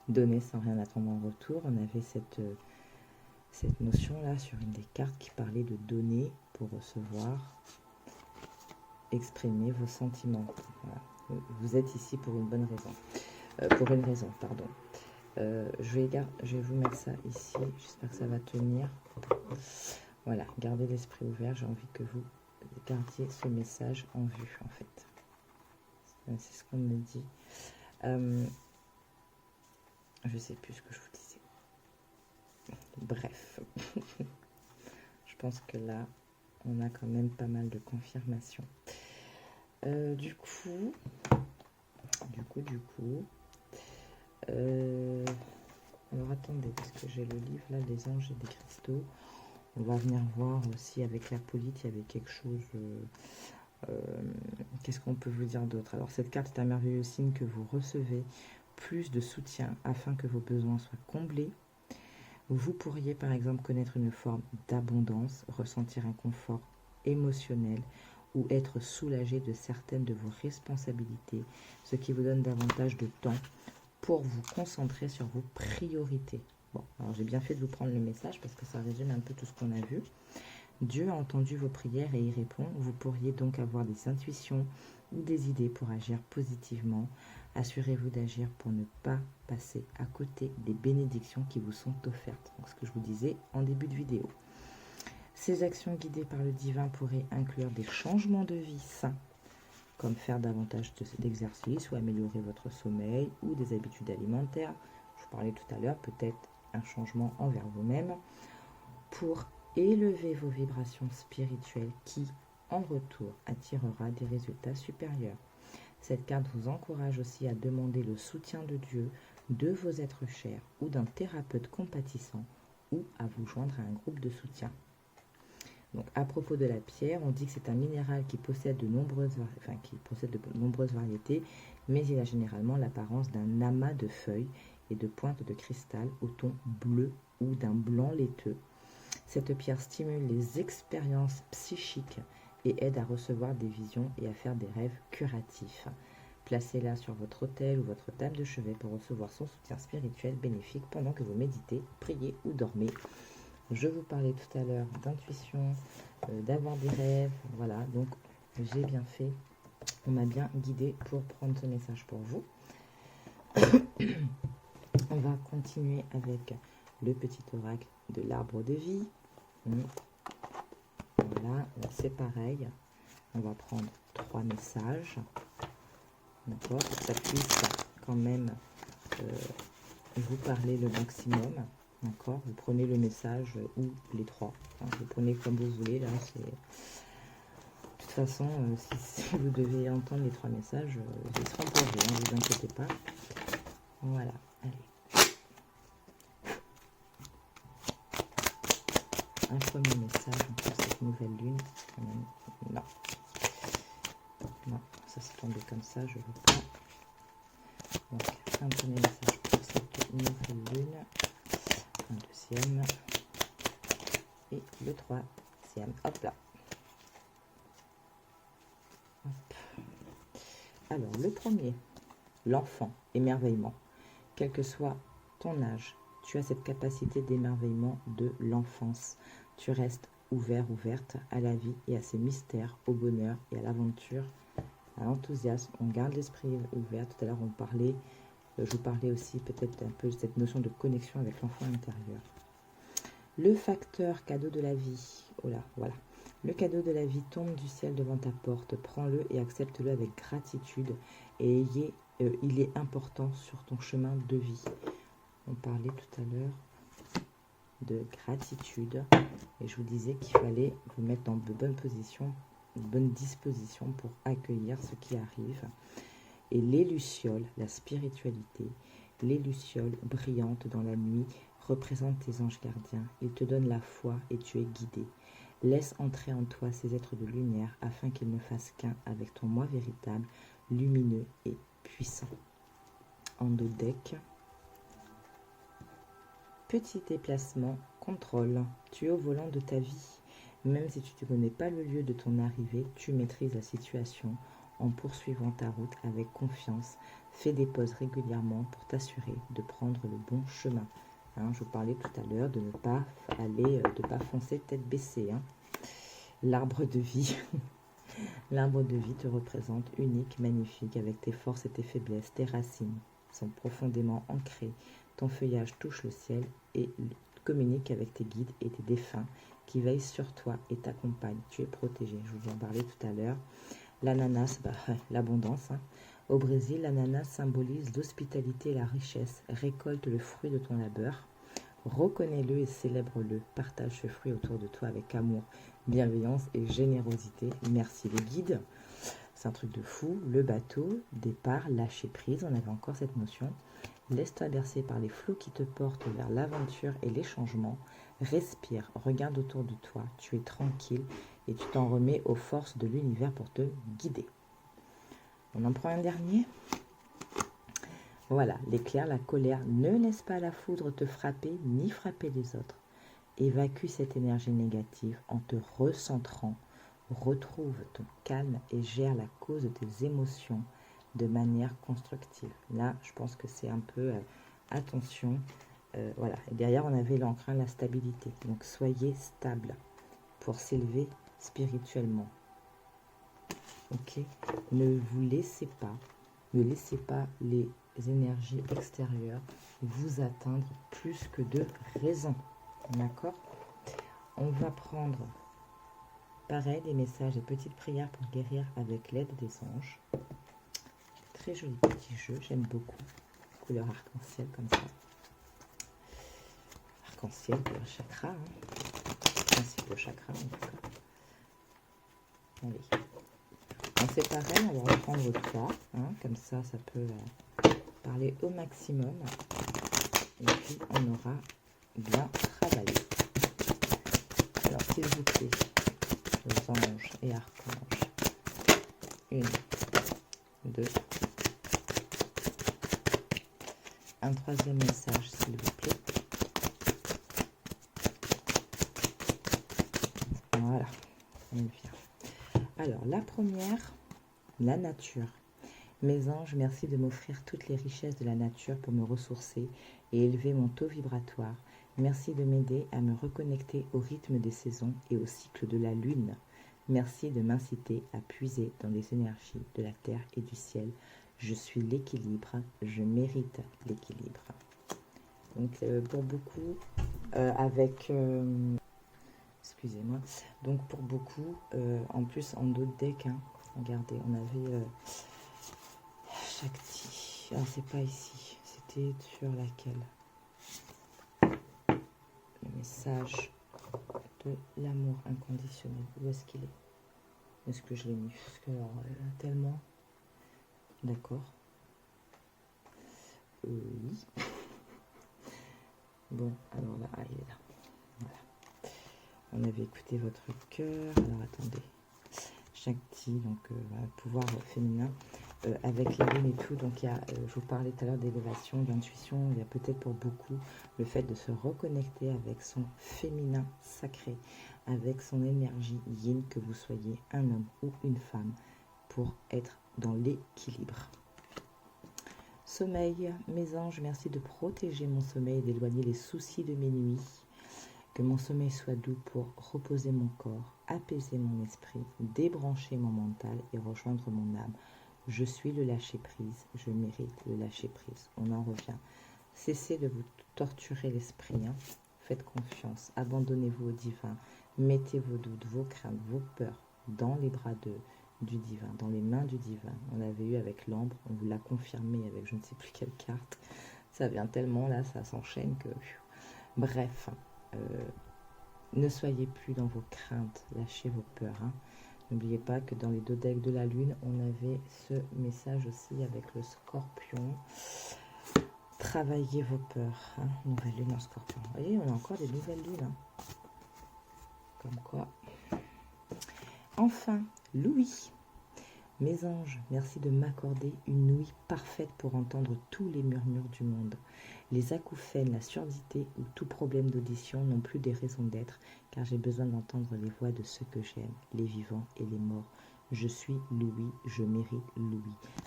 Donner sans rien attendre en retour. On avait cette notion-là sur une des cartes qui parlait de donner pour recevoir. exprimer vos sentiments. Voilà. Vous êtes ici pour une bonne raison. Pour une raison, pardon. Je vais vous mettre ça ici. J'espère que ça va tenir. Voilà, gardez l'esprit ouvert. J'ai envie que vous gardiez ce message en vue, en fait. C'est ce qu'on me dit. Je sais plus ce que je vous disais. Bref. Je pense que là, on a quand même pas mal de confirmations. Du coup... alors attendez, parce que j'ai le livre là, des anges et des cristaux. On va venir voir aussi avec la police, il y avait quelque chose... qu'est-ce qu'on peut vous dire d'autre? Alors cette carte est un merveilleux signe que vous recevez plus de soutien afin que vos besoins soient comblés. Vous pourriez par exemple connaître une forme d'abondance, ressentir un confort émotionnel ou être soulagé de certaines de vos responsabilités, ce qui vous donne davantage de temps pour vous concentrer sur vos priorités. Bon, alors j'ai bien fait de vous prendre le message parce que ça résume un peu tout ce qu'on a vu. Dieu a entendu vos prières et y répond. Vous pourriez donc avoir des intuitions ou des idées pour agir positivement. Assurez-vous d'agir pour ne pas passer à côté des bénédictions qui vous sont offertes. Donc, ce que je vous disais en début de vidéo. Ces actions guidées par le divin pourraient inclure des changements de vie sains, comme faire davantage d'exercice ou améliorer votre sommeil ou des habitudes alimentaires. Je vous parlais tout à l'heure, peut-être un changement envers vous-même pour élever vos vibrations spirituelles qui, en retour, attirera des résultats supérieurs. Cette carte vous encourage aussi à demander le soutien de Dieu, de vos êtres chers ou d'un thérapeute compatissant ou à vous joindre à un groupe de soutien. Donc, à propos de la pierre, on dit que c'est un minéral qui possède de nombreuses variétés, mais il a généralement l'apparence d'un amas de feuilles et de pointes de cristal au ton bleu ou d'un blanc laiteux. Cette pierre stimule les expériences psychiques et aide à recevoir des visions et à faire des rêves curatifs. Placez-la sur votre autel ou votre table de chevet pour recevoir son soutien spirituel bénéfique pendant que vous méditez, priez ou dormez. Je vous parlais tout à l'heure d'intuition, d'avoir des rêves, voilà, donc j'ai bien fait, on m'a bien guidé pour prendre ce message pour vous. On va continuer avec le petit oracle de l'arbre de vie. Voilà, là c'est pareil, on va prendre 3 messages, d'accord, pour que ça puisse quand même vous parler le maximum. D'accord, vous prenez le message ou les 3. Enfin, vous prenez comme vous voulez. Là, c'est de toute façon, si vous devez entendre les 3 messages, ils seront pour vous. Ne vous inquiétez pas. Voilà. Allez. Un premier message pour cette nouvelle lune. Non. Non, ça s'est tombé comme ça. Je ne veux pas. Donc, un premier message pour cette nouvelle lune. Un deuxième et le troisième. Hop là. Hop. Alors, le premier, l'enfant, émerveillement. Quel que soit ton âge, tu as cette capacité d'émerveillement de l'enfance. Tu restes ouvert, ouverte à la vie et à ses mystères, au bonheur et à l'aventure, à l'enthousiasme. On garde l'esprit ouvert. Tout à l'heure, je vous parlais aussi peut-être un peu de cette notion de connexion avec l'enfant intérieur. Le facteur cadeau de la vie. Oh là, voilà. Le cadeau de la vie tombe du ciel devant ta porte. Prends-le et accepte-le avec gratitude. Et il est important sur ton chemin de vie. On parlait tout à l'heure de gratitude. Et je vous disais qu'il fallait vous mettre dans de bonnes positions, de bonnes dispositions pour accueillir ce qui arrive. Et les lucioles, la spiritualité, les lucioles brillantes dans la nuit représentent tes anges gardiens. Ils te donnent la foi et tu es guidé. Laisse entrer en toi ces êtres de lumière afin qu'ils ne fassent qu'un avec ton moi véritable, lumineux et puissant. En dos deck. Petit déplacement, contrôle. Tu es au volant de ta vie. Même si tu ne connais pas le lieu de ton arrivée, tu maîtrises la situation. En poursuivant ta route avec confiance, fais des pauses régulièrement pour t'assurer de prendre le bon chemin. Hein, je vous parlais tout à l'heure de ne pas foncer tête baissée. Hein. L'arbre de vie. L'arbre de vie te représente unique, magnifique, avec tes forces et tes faiblesses. Tes racines sont profondément ancrées. Ton feuillage touche le ciel et communique avec tes guides et tes défunts qui veillent sur toi et t'accompagnent. Tu es protégé. Je vous en parlais tout à l'heure. L'ananas, l'abondance. Au Brésil, l'ananas symbolise l'hospitalité et la richesse. Récolte le fruit de ton labeur. Reconnais-le et célèbre-le. Partage ce fruit autour de toi avec amour, bienveillance et générosité. Merci les guides. C'est un truc de fou. Le bateau, départ, lâcher prise. On avait encore cette notion. Laisse-toi bercer par les flots qui te portent vers l'aventure et les changements. Respire, regarde autour de toi. Tu es tranquille et tu t'en remets aux forces de l'univers pour te guider. On en prend un dernier. Voilà, l'éclair, la colère. Ne laisse pas la foudre te frapper ni frapper les autres. Évacue cette énergie négative en te recentrant. Retrouve ton calme et gère la cause de tes émotions de manière constructive. Là, je pense que c'est un peu attention. Voilà. Et derrière, on avait l'encre, la stabilité. Donc, soyez stable pour s'élever spirituellement. Ok. Ne laissez pas les énergies extérieures vous atteindre plus que de raison. D'accord? On va prendre, pareil, des messages et petites prières pour guérir avec l'aide des anges. Très joli petit jeu, j'aime beaucoup. Couleur arc-en-ciel comme ça. Arc-en-ciel, couleur chakra. Principaux chakras en tout cas. Allez. Donc c'est pareil, on va reprendre 3. Comme ça, ça peut parler au maximum. Et puis, on aura bien travaillé. Alors, s'il vous plaît, les anges et archanges. 1, 2. Un troisième message, s'il vous plaît. Voilà, on vient. Alors, la première, la nature. Mes anges, merci de m'offrir toutes les richesses de la nature pour me ressourcer et élever mon taux vibratoire. Merci de m'aider à me reconnecter au rythme des saisons et au cycle de la lune. Merci de m'inciter à puiser dans les énergies de la terre et du ciel. Je suis l'équilibre, je mérite l'équilibre. Donc pour beaucoup, excusez-moi, donc pour beaucoup, en plus en d'autres decks, regardez, on avait Shakti. Alors c'est pas ici, c'était sur laquelle? Le message de l'amour inconditionnel. Où est-ce qu'il est? Est-ce que je l'ai mis? Parce que alors, tellement. D'accord. Oui. Bon, alors là, il est là. Voilà. On avait écouté votre cœur. Alors attendez. Shakti, donc pouvoir féminin. Avec la lune et tout, donc il y a, je vous parlais tout à l'heure d'élévation, d'intuition, il y a peut-être pour beaucoup le fait de se reconnecter avec son féminin sacré, avec son énergie yin, que vous soyez un homme ou une femme, pour être dans l'équilibre. Sommeil, mes anges, merci de protéger mon sommeil et d'éloigner les soucis de mes nuits. Que mon sommeil soit doux pour reposer mon corps, apaiser mon esprit, débrancher mon mental et rejoindre mon âme. Je suis le lâcher-prise, je mérite le lâcher-prise. On en revient. Cessez de vous torturer l'esprit. Faites confiance, abandonnez-vous au divin. Mettez vos doutes, vos craintes, vos peurs dans les bras du divin, dans les mains du divin. On l'avait eu avec l'ambre, on vous l'a confirmé avec je ne sais plus quelle carte. Ça vient tellement là, ça s'enchaîne que... Bref, ne soyez plus dans vos craintes, lâchez vos peurs. N'oubliez pas que dans les deux decks de la lune, on avait ce message aussi avec le scorpion. Travaillez vos peurs. Nouvelle lune en scorpion. Vous voyez, on a encore des nouvelles lunes. Comme quoi. Enfin, Louis. Mes anges, merci de m'accorder une nuit parfaite pour entendre tous les murmures du monde. Les acouphènes, la surdité ou tout problème d'audition n'ont plus des raisons d'être, car j'ai besoin d'entendre les voix de ceux que j'aime, les vivants et les morts. Je suis Louis, je mérite Louis.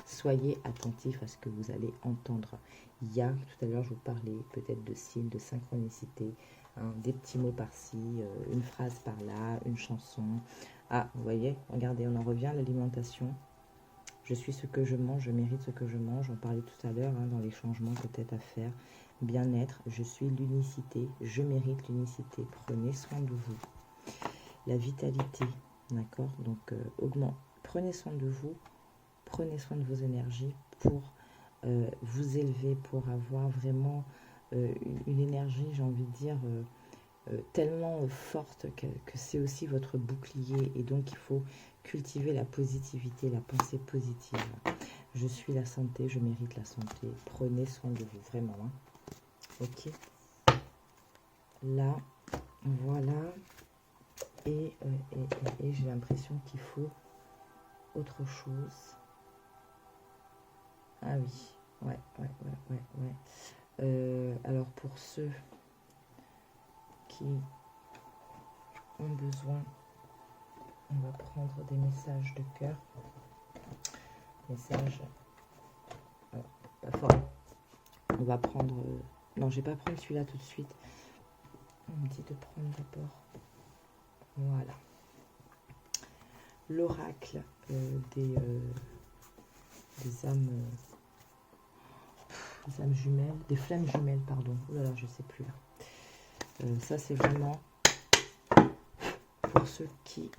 Soyez attentifs à ce que vous allez entendre. Il y a, tout à l'heure, je vous parlais peut-être de signes, de synchronicité, des petits mots par-ci, une phrase par-là, une chanson, Ah, vous voyez, regardez, on en revient à l'alimentation. Je suis ce que je mange, je mérite ce que je mange. On parlait tout à l'heure hein, dans les changements peut-être à faire. Bien-être, je suis l'unicité, je mérite l'unicité. Prenez soin de vous. La vitalité, d'accord? Donc, prenez soin de vous, prenez soin de vos énergies pour vous élever, pour avoir vraiment une énergie, j'ai envie de dire, tellement forte que c'est aussi votre bouclier. Et donc, il faut cultiver la positivité, la pensée positive. Je suis la santé, je mérite la santé. Prenez soin de vous, vraiment. Hein. Ok. Là, voilà. Et j'ai l'impression qu'il faut autre chose. Ah oui. Ouais. Alors, pour ceux qui ont besoin, on va prendre des messages de cœur. Messages. Alors, pas fort. On va prendre... non, je vais pas prendre celui-là tout de suite. On me dit de prendre d'abord. Voilà. L'oracle des âmes... des âmes jumelles. Des flammes jumelles, pardon. Oh là là, je sais plus là. Ça, c'est vraiment pour ceux qui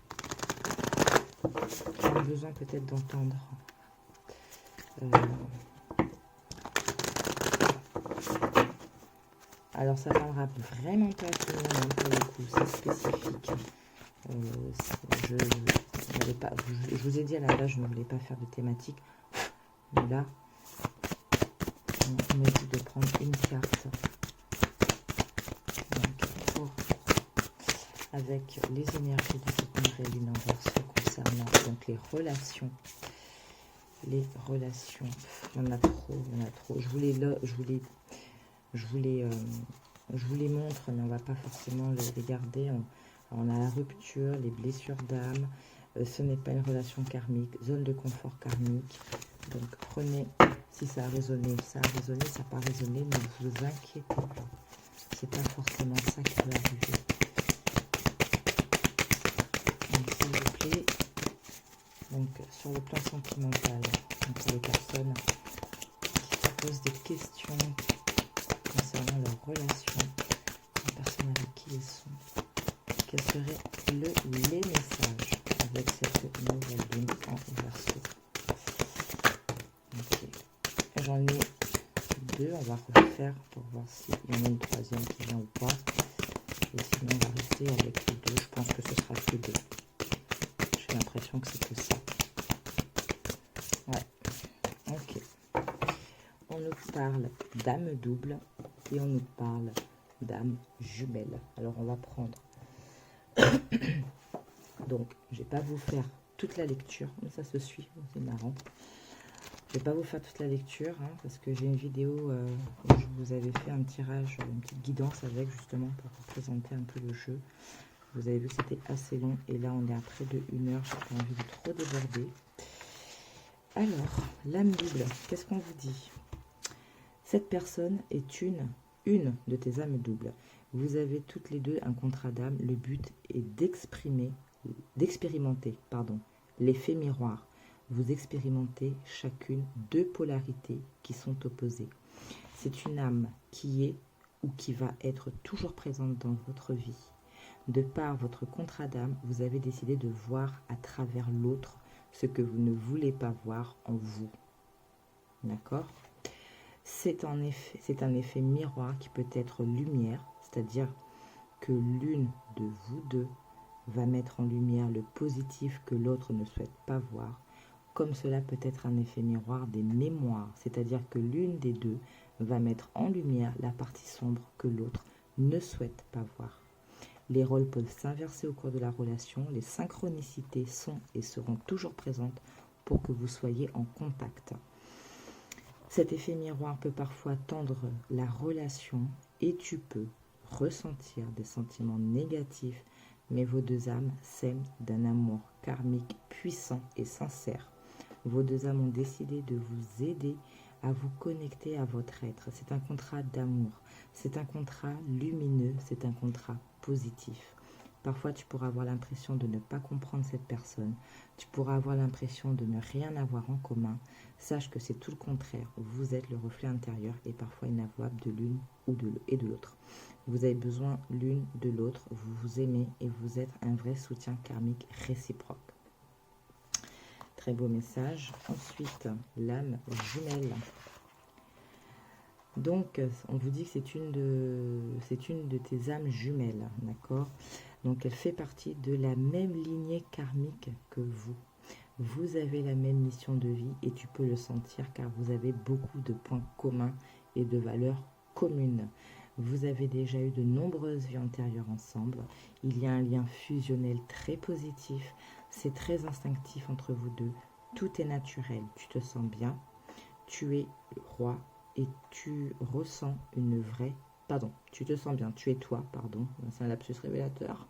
ont besoin peut-être d'entendre. Alors, ça parlera vraiment pas à tout le monde, pour le coup, c'est spécifique. Je vous ai dit à la base, je ne voulais pas faire de thématique. Mais là, on m'a dit de prendre une carte. Donc, avec les énergies de cette nouvelle lune en Verseau concernant donc les relations. Les relations, il y en a trop. Je vous les montre, mais on ne va pas forcément les garder. On a la rupture, les blessures d'âme. Ce n'est pas une relation karmique, zone de confort karmique. Donc prenez, si ça a résonné, ça n'a pas résonné, ne vous inquiétez pas. C'est pas forcément ça qui va arriver. Donc s'il vous plaît, donc sur le plan sentimental, donc pour les personnes qui se posent des questions concernant leurs relations, les personnes avec qui ils sont, quels seraient les messages avec cette nouvelle lune en Verseau. Okay. J'en ai deux, on va refaire pour voir s'il y en a une troisième qui vient ou pas. Et sinon on va rester avec les deux, je pense que ce sera que deux. J'ai l'impression que c'est que ça. Ouais, ok. On nous parle d'âme double et on nous parle d'âme jumelle. Alors on va prendre... Donc, je ne vais pas vous faire toute la lecture, mais ça se suit, c'est marrant. Je ne vais pas vous faire toute la lecture, hein, parce que j'ai une vidéo où je vous avais fait un tirage, une petite guidance avec, justement, pour vous présenter un peu le jeu. Vous avez vu que c'était assez long, et là, on est à près de 1 heure, je n'ai pas envie de trop déborder. Alors, l'âme double, qu'est-ce qu'on vous dit? Cette personne est une de tes âmes doubles. Vous avez toutes les deux un contrat d'âme. Le but est d'expérimenter l'effet miroir. Vous expérimentez chacune deux polarités qui sont opposées. C'est une âme qui est ou qui va être toujours présente dans votre vie. De par votre contrat d'âme, vous avez décidé de voir à travers l'autre ce que vous ne voulez pas voir en vous. D'accord ? C'est un effet miroir qui peut être lumière, c'est-à-dire que l'une de vous deux va mettre en lumière le positif que l'autre ne souhaite pas voir, comme cela peut être un effet miroir des mémoires, c'est-à-dire que l'une des deux va mettre en lumière la partie sombre que l'autre ne souhaite pas voir. Les rôles peuvent s'inverser au cours de la relation, les synchronicités sont et seront toujours présentes pour que vous soyez en contact. Cet effet miroir peut parfois tendre la relation et tu peux ressentir des sentiments négatifs, mais vos deux âmes s'aiment d'un amour karmique puissant et sincère. Vos deux âmes ont décidé de vous aider à vous connecter à votre être. C'est un contrat d'amour, c'est un contrat lumineux, c'est un contrat positif. Parfois, tu pourras avoir l'impression de ne pas comprendre cette personne. Tu pourras avoir l'impression de ne rien avoir en commun. Sache que c'est tout le contraire. Vous êtes le reflet intérieur et parfois inavouable de l'une et de l'autre. Vous avez besoin l'une de l'autre. Vous vous aimez et vous êtes un vrai soutien karmique réciproque. Très beau message. Ensuite, l'âme jumelle. Donc, on vous dit que c'est une de tes âmes jumelles, d'accord? Donc, elle fait partie de la même lignée karmique que vous. Vous avez la même mission de vie et tu peux le sentir car vous avez beaucoup de points communs et de valeurs communes. Vous avez déjà eu de nombreuses vies antérieures ensemble. Il y a un lien fusionnel très positif. C'est très instinctif entre vous deux. Tout est naturel. Tu te sens bien. Tu es le roi. Et tu ressens une vraie... Pardon, tu te sens bien, tu es toi, pardon, c'est un lapsus révélateur.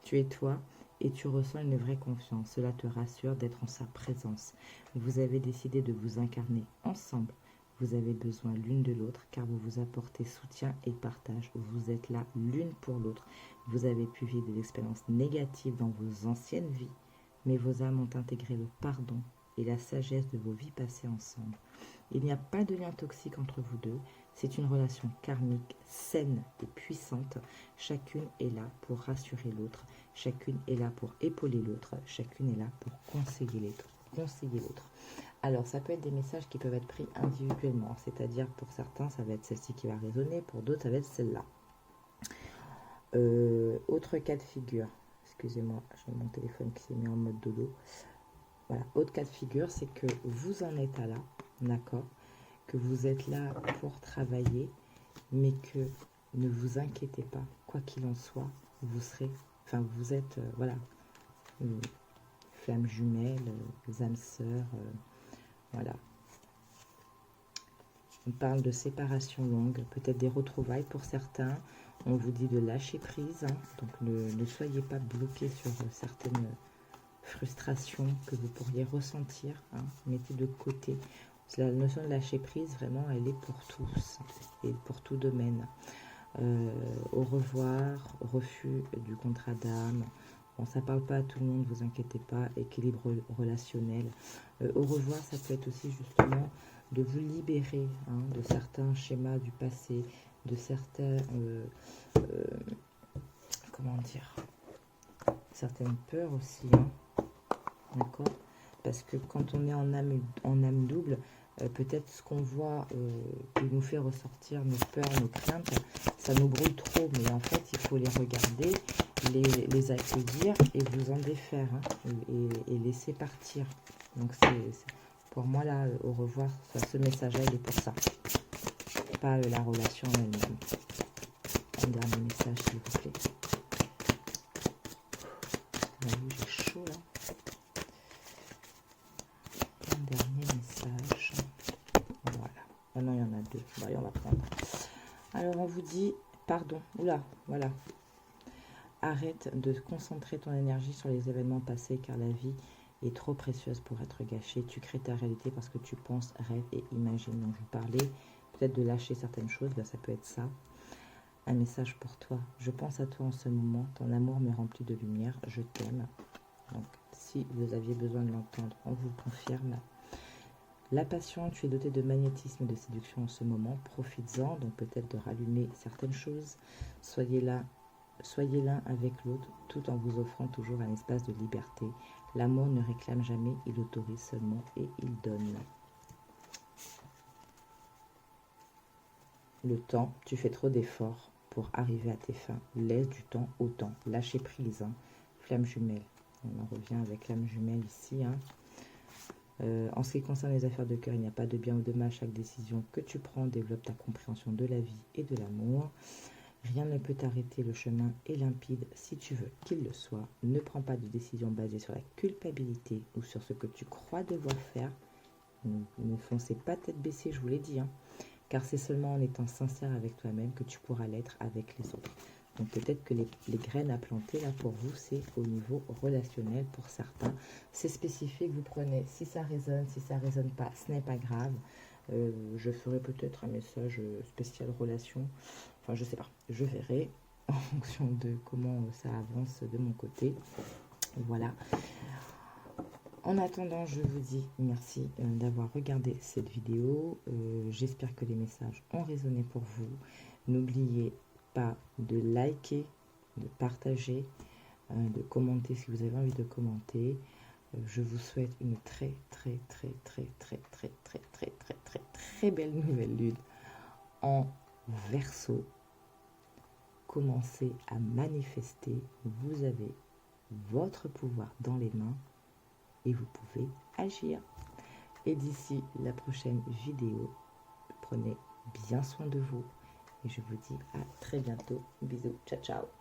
Tu es toi et tu ressens une vraie confiance. Cela te rassure d'être en sa présence. Vous avez décidé de vous incarner ensemble. Vous avez besoin l'une de l'autre car vous vous apportez soutien et partage. Vous êtes là l'une pour l'autre. Vous avez pu vivre des expériences négatives dans vos anciennes vies, mais vos âmes ont intégré le pardon et la sagesse de vos vies passées ensemble. Il n'y a pas de lien toxique entre vous deux. C'est une relation karmique, saine et puissante. Chacune est là pour rassurer l'autre. Chacune est là pour épauler l'autre. Chacune est là pour conseiller l'autre. Alors, ça peut être des messages qui peuvent être pris individuellement. C'est-à-dire, pour certains, ça va être celle-ci qui va résonner. Pour d'autres, ça va être celle-là. Autre cas de figure. Excusez-moi, j'ai mon téléphone qui s'est mis en mode dodo. Voilà, autre cas de figure, c'est que vous en êtes à là, d'accord, que vous êtes là pour travailler, mais que ne vous inquiétez pas, quoi qu'il en soit, vous êtes, voilà, flammes jumelles, âmes sœurs, voilà. On parle de séparation longue, peut-être des retrouvailles pour certains. On vous dit de lâcher prise, hein, donc ne soyez pas bloqués sur certaines frustration que vous pourriez ressentir, hein, mettez de côté. La notion de lâcher prise, vraiment, elle est pour tous et pour tout domaine. Au revoir, refus du contrat d'âme. Bon, ça parle pas à tout le monde, vous inquiétez pas. Équilibre relationnel. Au revoir, ça peut être aussi justement de vous libérer, hein, de certains schémas du passé, de certains, comment dire, certaines peurs aussi, hein. D'accord, parce que quand on est en âme double, peut-être ce qu'on voit qui nous fait ressortir nos peurs, nos craintes, ça nous brûle trop, mais en fait il faut les regarder, les accueillir et vous en défaire, hein, et laisser partir. Donc pour moi là, au revoir, ce message-là il est pour ça, pas la relation en elle-même. Un dernier message s'il vous plaît. J'ai chaud là. Dernier message. Voilà. Maintenant, il y en a deux. Bon, allez, on va prendre. Alors, on vous dit, pardon. Oula, voilà. Arrête de concentrer ton énergie sur les événements passés car la vie est trop précieuse pour être gâchée. Tu crées ta réalité parce que tu penses, rêves et imagines. Donc, vous parlez peut-être de lâcher certaines choses. Ben, ça peut être ça. Un message pour toi. Je pense à toi en ce moment. Ton amour me remplit de lumière. Je t'aime. Donc, si vous aviez besoin de l'entendre, on vous le confirme. La passion, tu es doté de magnétisme et de séduction en ce moment. Profites-en, donc peut-être de rallumer certaines choses. Soyez l'un avec l'autre, tout en vous offrant toujours un espace de liberté. L'amour ne réclame jamais, il autorise seulement et il donne. Le temps, tu fais trop d'efforts pour arriver à tes fins. Laisse du temps au temps. Lâchez prise, hein. Flamme jumelle. On en revient avec l'âme jumelle ici, hein. En ce qui concerne les affaires de cœur, il n'y a pas de bien ou de mal. Chaque décision que tu prends développe ta compréhension de la vie et de l'amour. Rien ne peut t'arrêter, le chemin est limpide si tu veux qu'il le soit. Ne prends pas de décision basée sur la culpabilité ou sur ce que tu crois devoir faire. Ne foncez pas tête baissée, je vous l'ai dit, hein, car c'est seulement en étant sincère avec toi-même que tu pourras l'être avec les autres. Donc peut-être que les graines à planter, là, pour vous, c'est au niveau relationnel pour certains. C'est spécifique, vous prenez, si ça résonne pas, ce n'est pas grave. Je ferai peut-être un message spécial relation. Enfin, je sais pas, je verrai. en fonction de comment ça avance de mon côté. Voilà. En attendant, je vous dis merci d'avoir regardé cette vidéo. J'espère que les messages ont résonné pour vous. N'oubliez pas de liker, de partager, de commenter si vous avez envie de commenter. Je vous souhaite une très belle nouvelle lune en Verseau. Commencez à manifester. Vous avez votre pouvoir dans les mains et vous pouvez agir. Et d'ici la prochaine vidéo, prenez bien soin de vous et je vous dis à très bientôt. Bisous, ciao ciao.